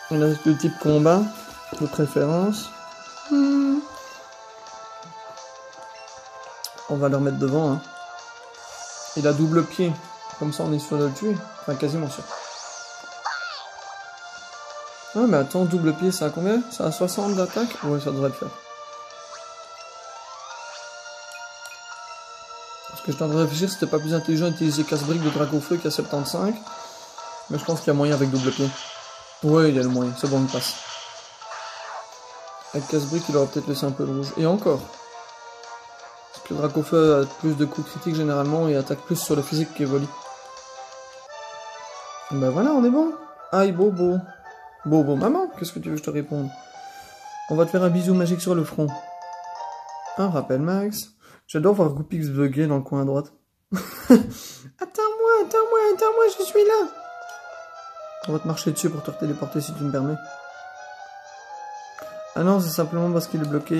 Speaker 1: On a le type combat, de préférence. On va le remettre devant. Hein. Il a double pied, comme ça on est sûr de le tuer. Enfin, quasiment sûr. Ah, mais attends, double pied, ça a combien? Ça a 60 d'attaque? Ouais, ça devrait le faire. Parce que je suis en train de réfléchir, c'était pas plus intelligent d'utiliser casse-brique de Dracofeu qui a 75. Mais je pense qu'il y a moyen avec double pied. Ouais, il y a le moyen, c'est bon, il passe. Avec casse-brique, il aurait peut-être laissé un peu de rouge. Et encore. Parce que Dracofeu a plus de coups critiques généralement et attaque plus sur le physique qu'Evoli. Ben voilà, on est bon. Aïe, Bobo. Bobo, maman, qu'est-ce que tu veux que je te réponde? On va te faire un bisou magique sur le front. Un rappel, Max. J'adore voir Goopix bugger dans le coin à droite. Attends-moi, je suis là. On va te marcher dessus pour te téléporter si tu me permets. Ah non, c'est simplement parce qu'il est bloqué.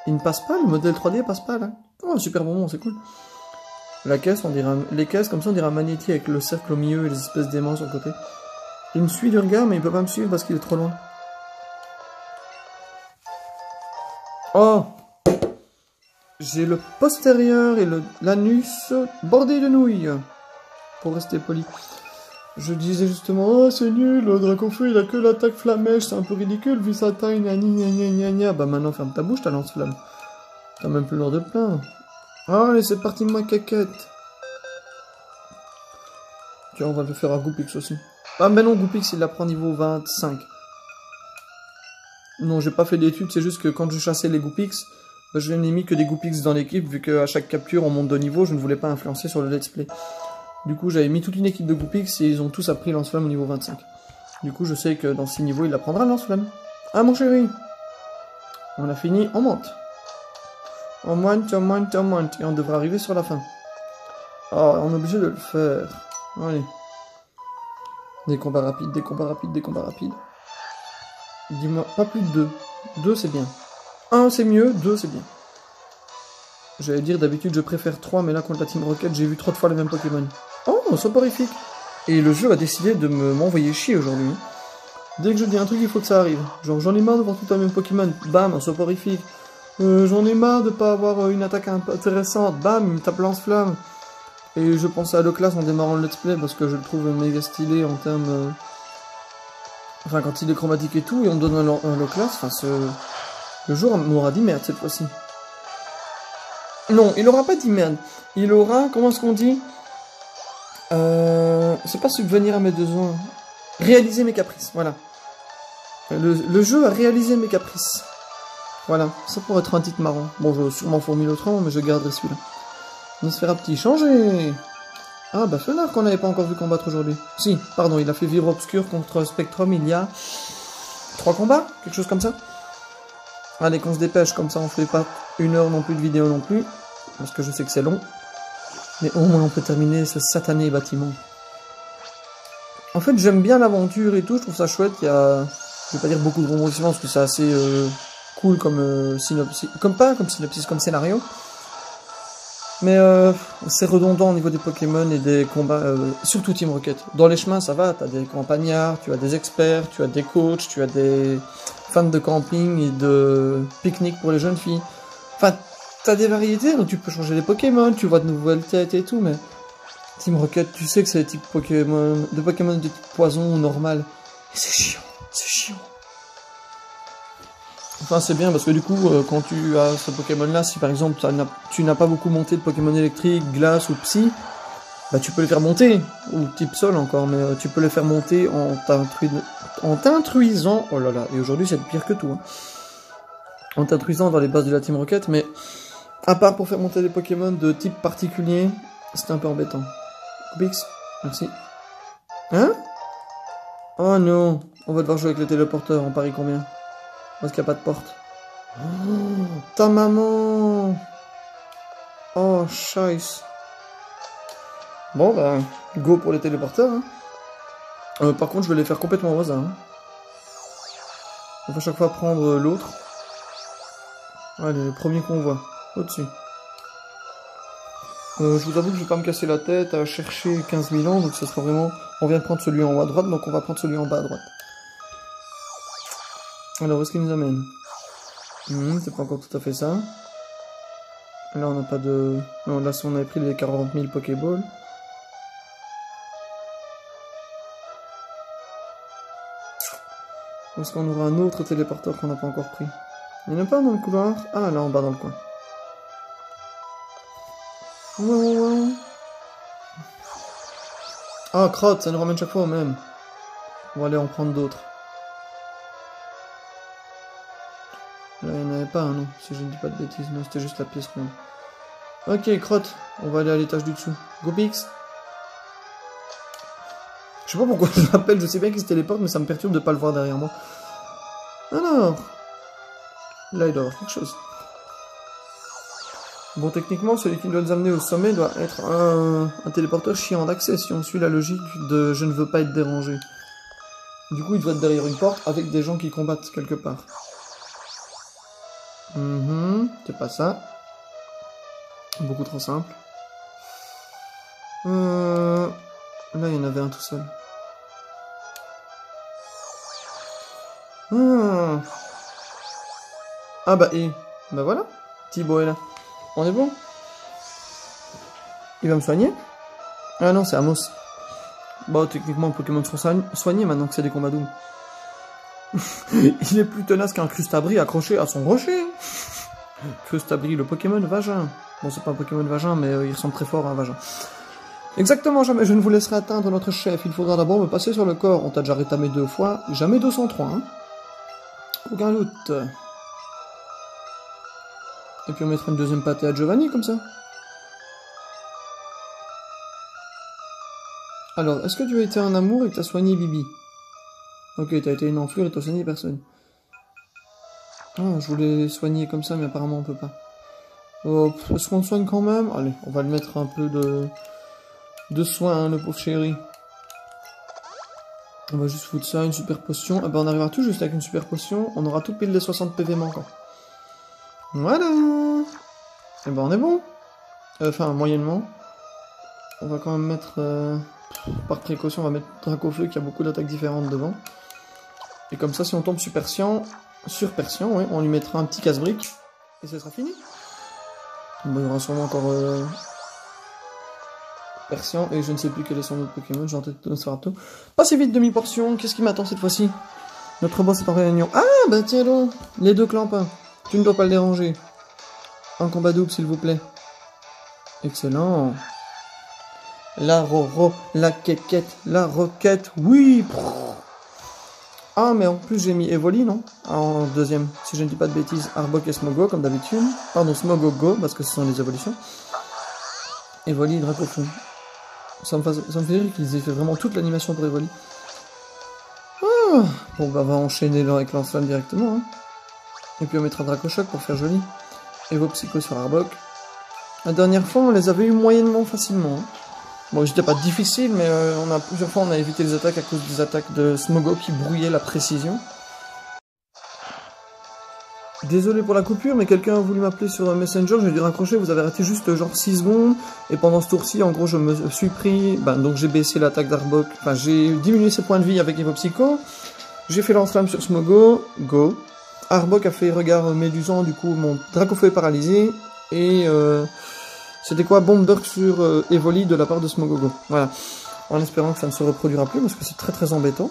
Speaker 1: Il ne passe pas, le modèle 3D passe pas là. Oh, super bonbon, c'est cool. La caisse, on dira. Les caisses, comme ça, on dira Magnéti avec le cercle au milieu et les espèces d'aimants sur le côté. Il me suit du regard, mais il peut pas me suivre parce qu'il est trop loin. Oh! j'ai le postérieur et l'anus bordé de nouilles. Pour rester poli. Je disais justement, oh c'est nul, le Draconfeu il a que l'attaque flamèche, c'est un peu ridicule vu sa taille, gna gna gna gna. Bah maintenant ferme ta bouche, ta lance-flamme. T'as même plus l'heure de te plaindre. Ah, allez, c'est parti, ma caquette. Tiens, on va le faire à Goupix aussi. Ah, mais non, Goupix, il la prend niveau 25. Non, j'ai pas fait d'études, c'est juste que quand je chassais les Goupix, bah, je n'ai mis que des Goupix dans l'équipe, vu qu'à chaque capture, on monte de niveau, je ne voulais pas influencer sur le let's play. Du coup, j'avais mis toute une équipe de Goupix et ils ont tous appris lance-flamme au niveau 25. Du coup, je sais que dans 6 niveaux, il apprendra le lance-flamme. Ah, mon chéri. On a fini, on monte. On monte, on monte, on monte. Et on devrait arriver sur la fin. Oh, on est obligé de le faire. Allez. Des combats rapides, des combats rapides, des combats rapides. Dis-moi, pas plus de 2. 2, c'est bien. 1, c'est mieux. 2, c'est bien. J'allais dire, d'habitude, je préfère 3, mais là, contre la Team Rocket, j'ai vu 3 fois les mêmes Pokémon. Oh, soporifique. Et le jeu a décidé de m'envoyer chier aujourd'hui. Dès que je dis un truc, il faut que ça arrive. Genre, j'en ai marre de voir tout un même Pokémon. Bam, un soporifique. J'en ai marre de pas avoir une attaque intéressante. Bam, il me tape lance-flamme. Et je pensais à Leclass en démarrant le let's play parce que je le trouve méga stylé en termes... Enfin, quand il est chromatique et tout, et on me donne un Leclass, enfin, le jour m'aura dit merde cette fois-ci. Non, il aura pas dit merde. Il aura, comment est-ce qu'on dit c'est pas subvenir à mes besoins. Réaliser mes caprices, voilà. Le jeu a réalisé mes caprices. Voilà, ça pourrait être un titre marrant. Bon, je vais sûrement formuler autrement, mais je garderai celui-là. Nosferapti, changer. Ah, bah Fenard qu'on n'avait pas encore vu combattre aujourd'hui. Si, pardon, il a fait Vivre Obscur contre Spectrum il y a 3 combats, quelque chose comme ça. Allez, qu'on se dépêche, comme ça on fait pas 1 heure non plus de vidéo non plus, parce que je sais que c'est long. Mais au moins on peut terminer ce satané bâtiment. En fait, j'aime bien l'aventure et tout, je trouve ça chouette, il y a... Je vais pas dire beaucoup de rebondissements, parce que c'est assez cool comme synopsis... comme scénario. Mais c'est redondant au niveau des Pokémon et des combats, surtout Team Rocket. Dans les chemins, ça va, t'as des campagnards, tu as des experts, tu as des coachs, tu as des fans de camping et de pique-nique pour les jeunes filles. Enfin, t'as des variétés, donc tu peux changer les Pokémon, tu vois de nouvelles têtes et tout, mais Team Rocket, tu sais que c'est des types Pokémon de type poison ou normal. Et c'est chiant, c'est chiant. Enfin, c'est bien parce que du coup, quand tu as ce Pokémon-là, si par exemple tu n'as pas beaucoup monté de Pokémon électrique, glace ou psy, bah tu peux les faire monter, ou type sol encore, mais tu peux les faire monter en t'introduisant, oh là là, et aujourd'hui c'est pire que tout, hein, en t'introduisant dans les bases de la Team Rocket, mais à part pour faire monter des Pokémon de type particulier, c'était un peu embêtant. Bix, merci. Hein? Oh non, on va devoir jouer avec le téléporteur, on parie combien? Parce qu'il n'y a pas de porte. Oh, ta maman. Oh, scheiße. Bon, bah, go pour les téléporteurs. Hein. Par contre, je vais les faire complètement au hasard. Hein. On va à chaque fois prendre l'autre. Allez, le premier qu'on voit. Au-dessus. Je vous avoue que je vais pas me casser la tête à chercher 15 000 ans. Donc, ce sera vraiment... On vient de prendre celui en haut à droite, donc on va prendre celui en bas à droite. Alors, où est-ce qu'il nous amène? C'est pas encore tout à fait ça. Là, on n'a pas de... Non, là, si on avait pris les 40 000 Pokéballs. Est-ce qu'on aura un autre téléporteur qu'on n'a pas encore pris? Il n'y en a pas dans le couloir? Ah, là, en bas, dans le coin. Ah, crotte, ça nous ramène chaque fois au même. On va aller en prendre d'autres. Là, il n'y en avait pas, non, si je ne dis pas de bêtises. Non, c'était juste la pièce ronde. Ok, crotte, on va aller à l'étage du dessous. Goupix. Je sais pas pourquoi je l'appelle, je sais bien qu'il se téléporte, mais ça me perturbe de pas le voir derrière moi. Alors... Là, il doit y avoir quelque chose. Bon, techniquement, celui qui doit nous amener au sommet doit être un téléporteur chiant d'accès, si on suit la logique de « je ne veux pas être dérangé ». Du coup, il doit être derrière une porte avec des gens qui combattent quelque part. C'est pas ça. Beaucoup trop simple. Là, il y en avait un tout seul. Ah bah, et... Bah voilà, Thibaut est là. On est bon? Il va me soigner? Ah non, c'est Amos. Bon, techniquement, les Pokémon sont soignés maintenant que c'est des combats doubles. Il est plus tenace qu'un Crustabri accroché à son rocher. Crustabri, le Pokémon vagin. Bon, c'est pas un Pokémon vagin, mais il ressemble très fort à un vagin. Exactement, jamais je ne vous laisserai atteindre notre chef. Il faudra d'abord me passer sur le corps. On t'a déjà rétamé 2 fois, jamais 203. Hein. Aucun doute. Et puis on mettra une deuxième pâtée à Giovanni, comme ça. Alors, est-ce que tu as été un amour et que t'as soigné Bibi? Ok, t'as été une enflure et t'as soigné personne. Ah, je voulais soigner comme ça, mais apparemment on peut pas. Oh, est-ce qu'on le soigne quand même? Allez, on va le mettre un peu de soin, hein, le pauvre chéri. On va juste foutre ça, une super potion. Ah ben on arrivera tout juste avec une super potion. On aura tout pile les 60 PV manquants. Voilà. Et ben on est bon. Enfin, moyennement. On va quand même mettre... par précaution, on va mettre Dracofeu qui a beaucoup d'attaques différentes devant. Et comme ça, si on tombe sur Persian, ouais, on lui mettra un petit casse-brique. Et ce sera fini. Bon, il y aura sûrement encore... Persian, et je ne sais plus quel est son autre Pokémon, j'ai en tête de Nosferatu. Pas si vite, demi-portion, qu'est-ce qui m'attend cette fois-ci? Notre boss est en réunion. Ah, bah tiens donc, les 2 clampins. Tu ne dois pas le déranger. Un combat double, s'il vous plaît. Excellent. La Roro, la Quéquette, la Roquette, oui. Ah, mais en plus j'ai mis Evoli, non? En deuxième, si je ne dis pas de bêtises, Arbok et Smogo, comme d'habitude. Pardon, Smogogo, parce que ce sont les évolutions. Evoli, Dracofeu. Ça me fait rire qu'ils aient fait vraiment toute l'animation pour Evoli. Ah, bon, bah, on va enchaîner avec Lance-Flamme directement. Hein. Et puis on mettra Dracochoc pour faire joli. Evo Psycho sur Arbok. La dernière fois, on les avait eu moyennement facilement. Hein. Bon, c'était pas difficile, mais plusieurs fois on a évité les attaques à cause des attaques de Smogo qui brouillaient la précision. Désolé pour la coupure, mais quelqu'un a voulu m'appeler sur Messenger, j'ai dû raccrocher, vous avez arrêté juste genre 6 secondes, et pendant ce tour-ci, en gros, je me suis pris, donc j'ai baissé l'attaque d'Arbok, enfin j'ai diminué ses points de vie avec Evo Psycho, j'ai fait lance-flamme sur Smogo, go, Arbok a fait regard médusant, du coup mon Dracofeu est paralysé, et c'était quoi, Bombe d'orque sur Evoli de la part de Smogogo, voilà, en espérant que ça ne se reproduira plus, parce que c'est très très embêtant.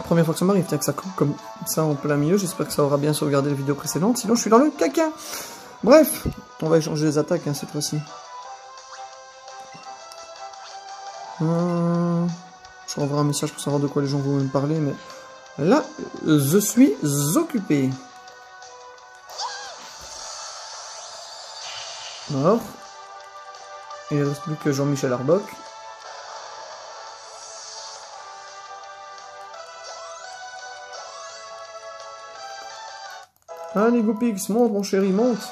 Speaker 1: Première fois que ça m'arrive, tiens que ça coupe comme ça en plein milieu, j'espère que ça aura bien sauvegardé les vidéos précédentes, sinon je suis dans le caca. Bref, on va échanger les attaques hein, cette fois-ci. Je renverrai un message pour savoir de quoi les gens vont me parler, mais là, je suis occupé. Mort. Il ne reste plus que Jean-Michel Arbok. Allez, Goopix, monte mon chéri, monte.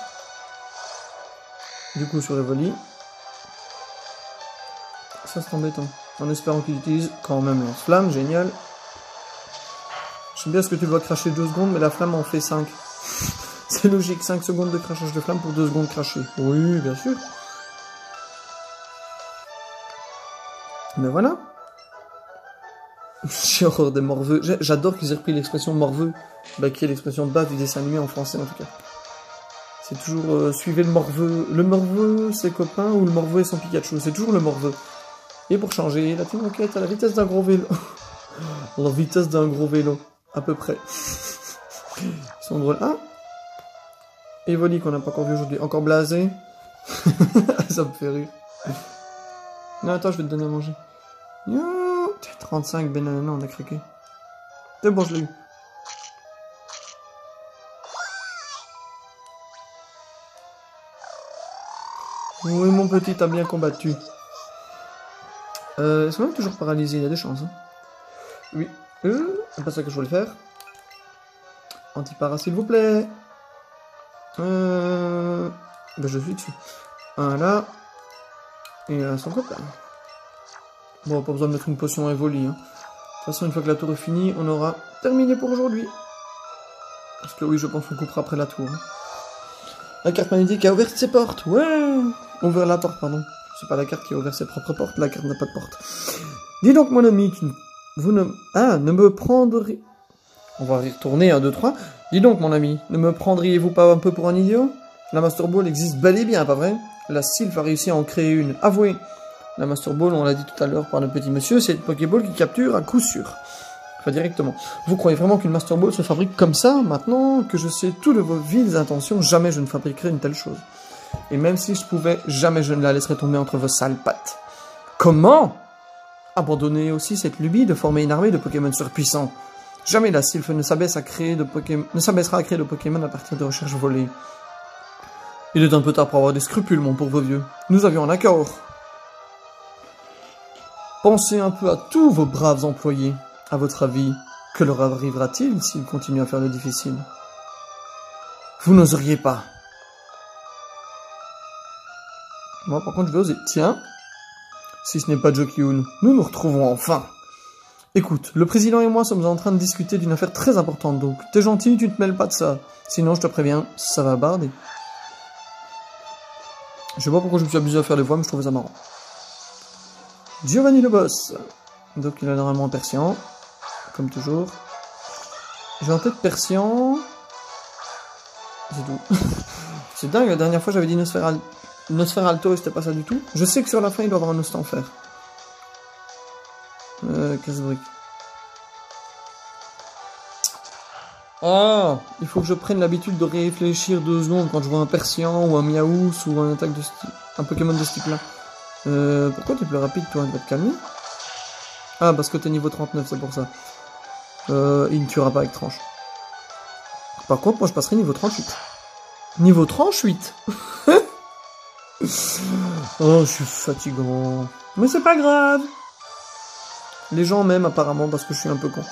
Speaker 1: Du coup, sur Evoli. Ça, c'est embêtant. En espérant qu'il utilise quand même lance-flamme, génial. Je sais bien ce que tu dois cracher 2 secondes, mais la flamme en fait 5. C'est logique, 5 secondes de crachage de flamme pour 2 secondes crachées. Oui, bien sûr. Mais voilà. J'ai horreur des morveux. J'adore qu'ils aient repris l'expression morveux, qui est l'expression de base du dessin animé en français en tout cas. C'est toujours suivez le morveux ses copains ou le morveux et son Pikachu. C'est toujours le morveux. Et pour changer, la Team Rocket à la vitesse d'un gros vélo. La vitesse d'un gros vélo, à peu près. Ils sont drôles. Ah, Evoli qu'on n'a pas encore vu aujourd'hui. Encore blasé. Ça me fait rire. Non, attends, je vais te donner à manger. 35, ben non, on a craqué. C'est bon, je l'ai eu. Oui, mon petit, t'as bien combattu. Est-ce qu'on est toujours paralysé? Il y a des chances. Hein. Oui. C'est pas ça que je voulais faire. Antipara, s'il vous plaît. Ben, je suis dessus. Un là. Et son copain. Bon, pas besoin de mettre une potion Evoli. Hein. De toute façon, une fois que la tour est finie, on aura terminé pour aujourd'hui. Parce que oui, je pense qu'on coupera après la tour. Hein. La carte magnétique a ouvert ses portes. Ouais. Ouvert la porte, pardon. C'est pas la carte qui a ouvert ses propres portes. La carte n'a pas de porte. Dis donc, mon ami, vous ne... Ah, ne me prendriez... On va y retourner, 1, 2, 3. Dis donc, mon ami, ne me prendriez-vous pas un peu pour un idiot? La Master Ball existe bel et bien, pas vrai? La Sylph a réussi à en créer une. Avouez. La Master Ball, on l'a dit tout à l'heure par le petit monsieur, c'est une Pokéball qui capture à coup sûr. Enfin, directement. Vous croyez vraiment qu'une Master Ball se fabrique comme ça? Maintenant que je sais tout de vos viles intentions, jamais je ne fabriquerai une telle chose. Et même si je pouvais, jamais je ne la laisserai tomber entre vos sales pattes. Comment? Abandonner aussi cette lubie de former une armée de Pokémon surpuissants. Jamais la Sylph ne s'abaissera à créer de Pokémon à partir de recherches volées. Il est un peu tard pour avoir des scrupules, mon pauvre vieux. Nous avions un accord. Pensez un peu à tous vos braves employés. À votre avis, que leur arrivera-t-il s'ils continuent à faire le difficile? Vous n'oseriez pas. Moi, par contre, je vais oser. Tiens, si ce n'est pas Jokyun, nous nous retrouvons enfin. Écoute, le président et moi sommes en train de discuter d'une affaire très importante, donc t'es gentil, tu te mêles pas de ça. Sinon, je te préviens, ça va barder. Je sais pas pourquoi je me suis abusé à faire les voix, mais je trouvais ça marrant. Giovanni le boss. Donc il a normalement Persian, comme toujours. J'ai en tête Persian. C'est tout. C'est dingue, la dernière fois j'avais dit Nosferalto et c'était pas ça du tout. Je sais que sur la fin il doit avoir un Nostanfer. Casse-brique. Ah, il faut que je prenne l'habitude de réfléchir 2 secondes quand je vois un Persian ou un Miaous ou un attaque de un Pokémon de ce type là. Pourquoi t'es plus rapide toi? Il va te calmer. Ah, parce que t'es niveau 39, c'est pour ça. Il ne tuera pas avec tranche. Par contre, moi je passerai niveau 38. Niveau 38. Oh, je suis fatigant. Mais c'est pas grave. Les gens m'aiment apparemment parce que je suis un peu con.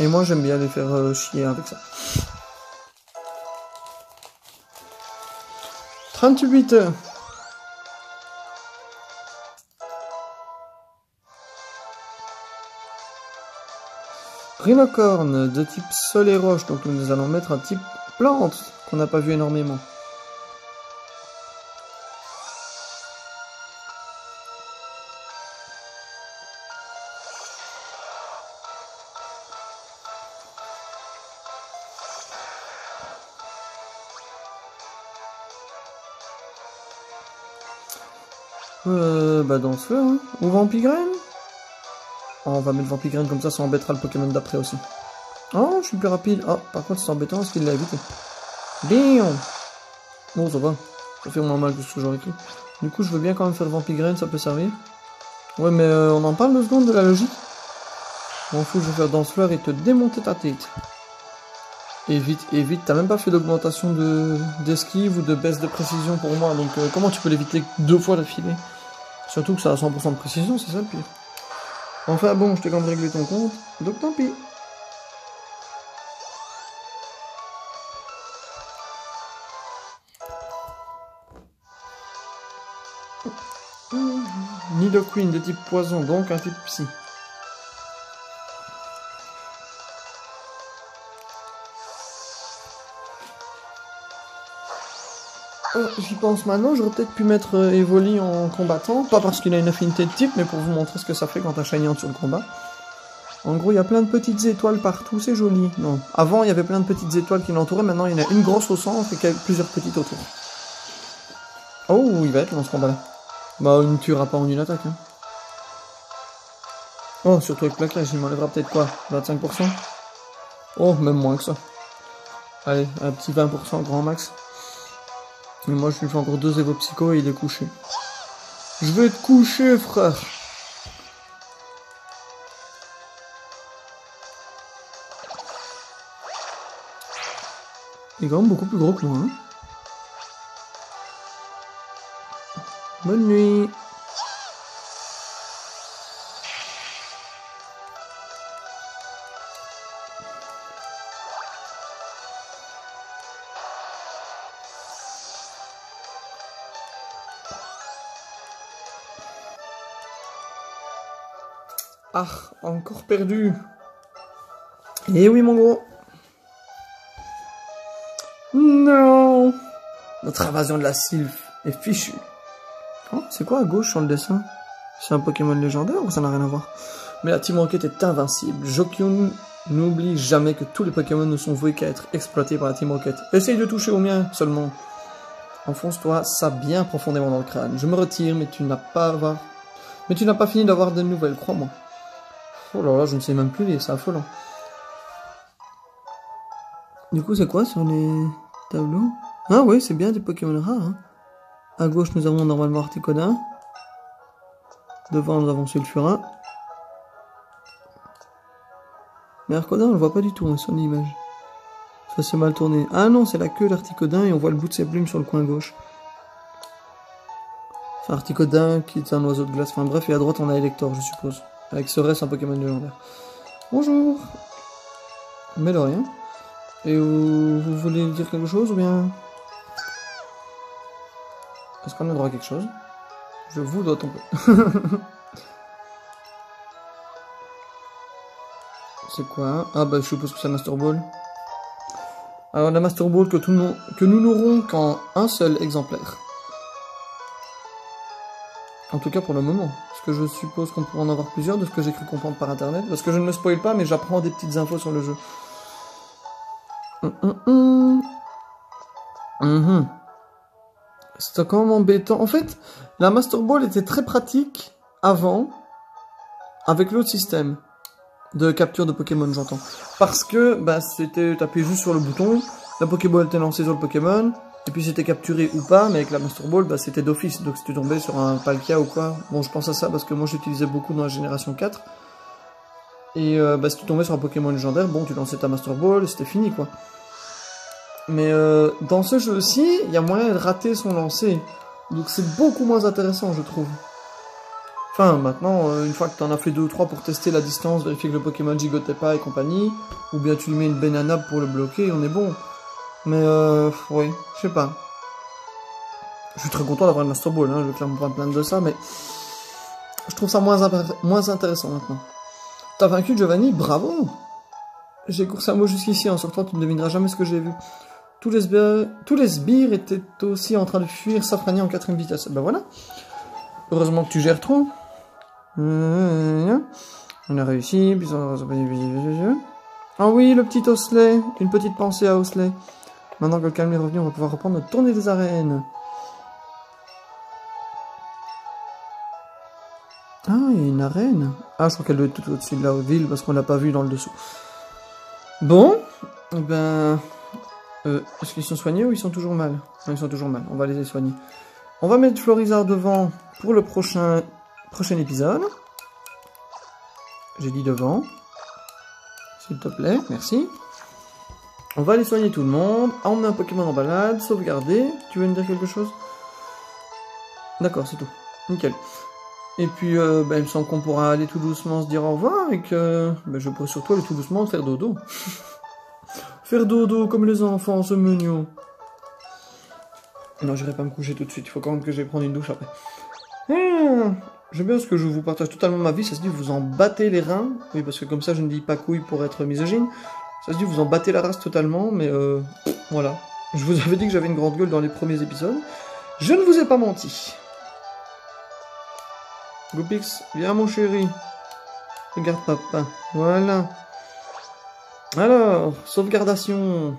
Speaker 1: Et moi j'aime bien les faire chier avec ça. 38. Rhinocorne de type sol et roche, donc nous allons mettre un type plante qu'on n'a pas vu énormément. Bah dans ce hein. Ou Vampigraine. Oh, on va mettre Vampigraine comme ça embêtera le Pokémon d'après aussi. Oh, je suis plus rapide. Ah, par contre c'est embêtant parce qu'il l'a évité. Bien. Bon, ça va. Ça fait moins mal que ce que j'aurais cru. Du coup, je veux bien quand même faire Vampigraine, ça peut servir. Ouais, mais on en parle 2 secondes de la logique. M'en fous, je vais faire Danseur et te démonter ta tête. Et vite, t'as même pas fait d'augmentation d'esquive ou de baisse de précision pour moi, donc comment tu peux l'éviter 2 fois d'affilée? Surtout que ça a 100% de précision, c'est ça le pire. Enfin bon, je t'ai quand même réglé ton compte, donc tant pis. Nidoqueen de type poison, donc un type psy. J'y pense maintenant, j'aurais peut-être pu mettre Evoli en combattant, pas parce qu'il a une affinité de type, mais pour vous montrer ce que ça fait quand t'as Shiny sur le combat. En gros, il y a plein de petites étoiles partout, c'est joli. Non, avant il y avait plein de petites étoiles qui l'entouraient, maintenant il y en a une grosse au centre et plusieurs petites autour. Oh, il va être dans ce combat-là. Bah, il ne tuera pas en une attaque. Hein. Oh, surtout avec plaquage, il m'enlèvera peut-être quoi? 25%? Oh, même moins que ça. Allez, un petit 20% grand max. Mais moi je lui fais encore 2 Evo Psycho et il est couché. Je vais te coucher, frère. Il est quand même beaucoup plus gros que moi. Hein. Bonne nuit. Ah, encore perdu. Eh oui, mon gros. Non. Notre invasion de la Sylph est fichue. Oh, c'est quoi à gauche sur le dessin? C'est un Pokémon légendaire ou ça n'a rien à voir? Mais la Team Rocket est invincible. Jokyun n'oublie jamais que tous les Pokémon ne sont voués qu'à être exploités par la Team Rocket. Essaye de toucher au mien seulement. Enfonce-toi ça bien profondément dans le crâne. Je me retire, mais tu n'as pas fini d'avoir de nouvelles, crois-moi. Oh là là, je ne sais même plus lire, c'est affolant. Du coup, c'est quoi sur les tableaux? Ah oui, c'est bien des Pokémon rares. Hein. À gauche, nous avons normalement Articodin. Devant, nous avons Sulfurin. Mais Articodin, on le voit pas du tout hein, sur l'image. Ça c'est mal tourné. Ah non, c'est la queue d'Articodin et on voit le bout de ses plumes sur le coin gauche. Enfin, Articodin qui est un oiseau de glace. Enfin bref, et à droite, on a Elector, je suppose. Avec Ceres, un Pokémon légendaire. Bonjour. Mais de rien. Et vous voulez dire quelque chose ou bien... Est-ce qu'on a droit à quelque chose? Je vous dois tomber. C'est quoi? Ah bah je suppose que c'est la Master Ball. Alors la Master Ball que nous n'aurons qu'en un seul exemplaire. En tout cas pour le moment. Parce que je suppose qu'on pourra en avoir plusieurs de ce que j'ai cru comprendre par internet. Parce que je ne me spoil pas mais j'apprends des petites infos sur le jeu. C'était quand même embêtant. En fait, la Master Ball était très pratique avant, avec l'autre système de capture de Pokémon, j'entends. Parce que, bah, c'était taper juste sur le bouton, la Pokéball était lancée sur le Pokémon, et puis c'était capturé ou pas, mais avec la Master Ball, bah, c'était d'office. Donc si tu tombais sur un Palkia ou quoi, bon, je pense à ça parce que moi j'utilisais beaucoup dans la génération 4. Et bah, si tu tombais sur un Pokémon légendaire, bon, tu lançais ta Master Ball et c'était fini, quoi. Mais dans ce jeu-ci, il y a moyen de rater son lancer. Donc c'est beaucoup moins intéressant, je trouve. Enfin, maintenant, une fois que tu en as fait 2 ou 3 pour tester la distance, vérifier que le Pokémon gigotait pas et compagnie, ou bien tu lui mets une banana pour le bloquer, on est bon. Mais oui, je sais pas. Je suis très content d'avoir une Master Ball, hein, je vais clairement pas me plaindre de ça, mais je trouve ça moins intéressant maintenant. T'as vaincu Giovanni, bravo! J'ai coursé un mot jusqu'ici, en sortant tu ne devineras jamais ce que j'ai vu. Tous les sbires étaient aussi en train de fuir Safrania en 4ème vitesse. Ben voilà. Heureusement que tu gères trop. On a réussi. Ah oui, le petit Osley. Une petite pensée à Osley. Maintenant que le calme est revenu, on va pouvoir reprendre notre tournée des arènes. Ah, il y a une arène. Ah, je crois qu'elle doit être tout au-dessus de la ville parce qu'on l'a pas vue dans le dessous. Bon, ben... est-ce qu'ils sont soignés ou ils sont toujours mal? Non, ils sont toujours mal, on va les soigner. On va mettre Florizard devant pour le prochain épisode. J'ai dit devant. S'il te plaît, merci. On va aller soigner tout le monde, emmener un Pokémon en balade, sauvegarder. Tu veux me dire quelque chose? D'accord, c'est tout. Nickel. Et puis, ben, il me semble qu'on pourra aller tout doucement se dire au revoir et que ben, je pourrais surtout aller tout doucement faire dodo. Faire dodo comme les enfants, ce mignon. Non, j'irai pas me coucher tout de suite. Il faut quand même que j'aille prendre une douche après. J'aime bien ce que je vous partage totalement ma vie. Ça se dit, vous en battez les reins. Oui, parce que comme ça, je ne dis pas couille pour être misogyne. Ça se dit, vous en battez la race totalement. Mais voilà. Je vous avais dit que j'avais une grande gueule dans les premiers épisodes. Je ne vous ai pas menti. Goopix, viens mon chéri. Regarde papa. Voilà. Alors, sauvegardation.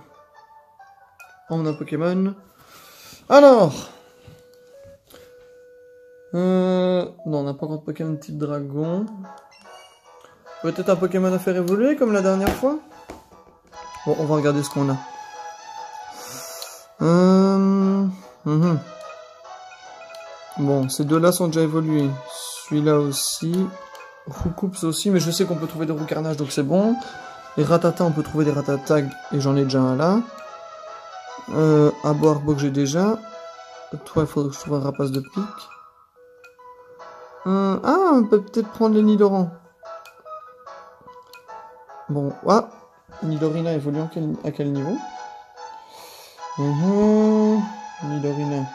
Speaker 1: On a un Pokémon. Alors. Non, on n'a pas encore de Pokémon type dragon. Peut-être un Pokémon à faire évoluer comme la dernière fois. Bon, on va regarder ce qu'on a. Bon, ces deux-là sont déjà évolués. Celui-là aussi. Roucoups aussi, mais je sais qu'on peut trouver des Roucarnage, donc c'est bon. Les Ratata, on peut trouver des Ratatag, et j'en ai déjà un là. Aboarbo que j'ai déjà. Toi, il faudrait que je trouve un rapace de pique. Ah, on peut peut-être prendre le Nidoran. Bon, ah, Nidorina évolue à quel niveau? Nidorina.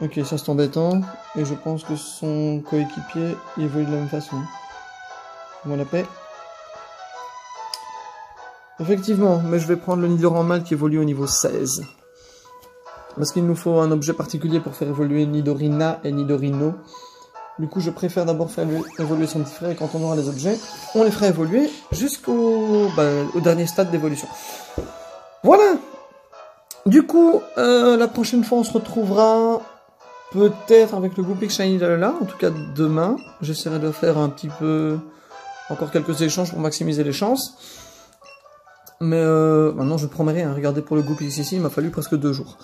Speaker 1: Ok, ça c'est embêtant. Et je pense que son coéquipier évolue de la même façon. On la paix. Effectivement, mais je vais prendre le Nidoran mâle qui évolue au niveau 16. Parce qu'il nous faut un objet particulier pour faire évoluer Nidorina et Nidorino. Du coup, je préfère d'abord faire évoluer son petit frère, et quand on aura les objets, on les fera évoluer jusqu'au au dernier stade d'évolution. Voilà. Du coup, la prochaine fois, on se retrouvera peut-être avec le Goupix Shiny là, en tout cas demain. J'essaierai de faire un petit peu, encore quelques échanges pour maximiser les chances. Mais maintenant, je ne promets rien. Regardez, pour le Goupix ici, il m'a fallu presque 2 jours.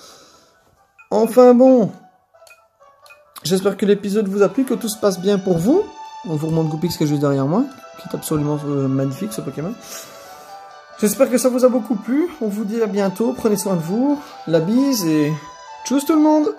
Speaker 1: Enfin bon. J'espère que l'épisode vous a plu, que tout se passe bien pour vous. On vous remonte Goupix qui est juste derrière moi, qui est absolument magnifique ce Pokémon. J'espère que ça vous a beaucoup plu. On vous dit à bientôt. Prenez soin de vous. La bise et tchuss tout le monde!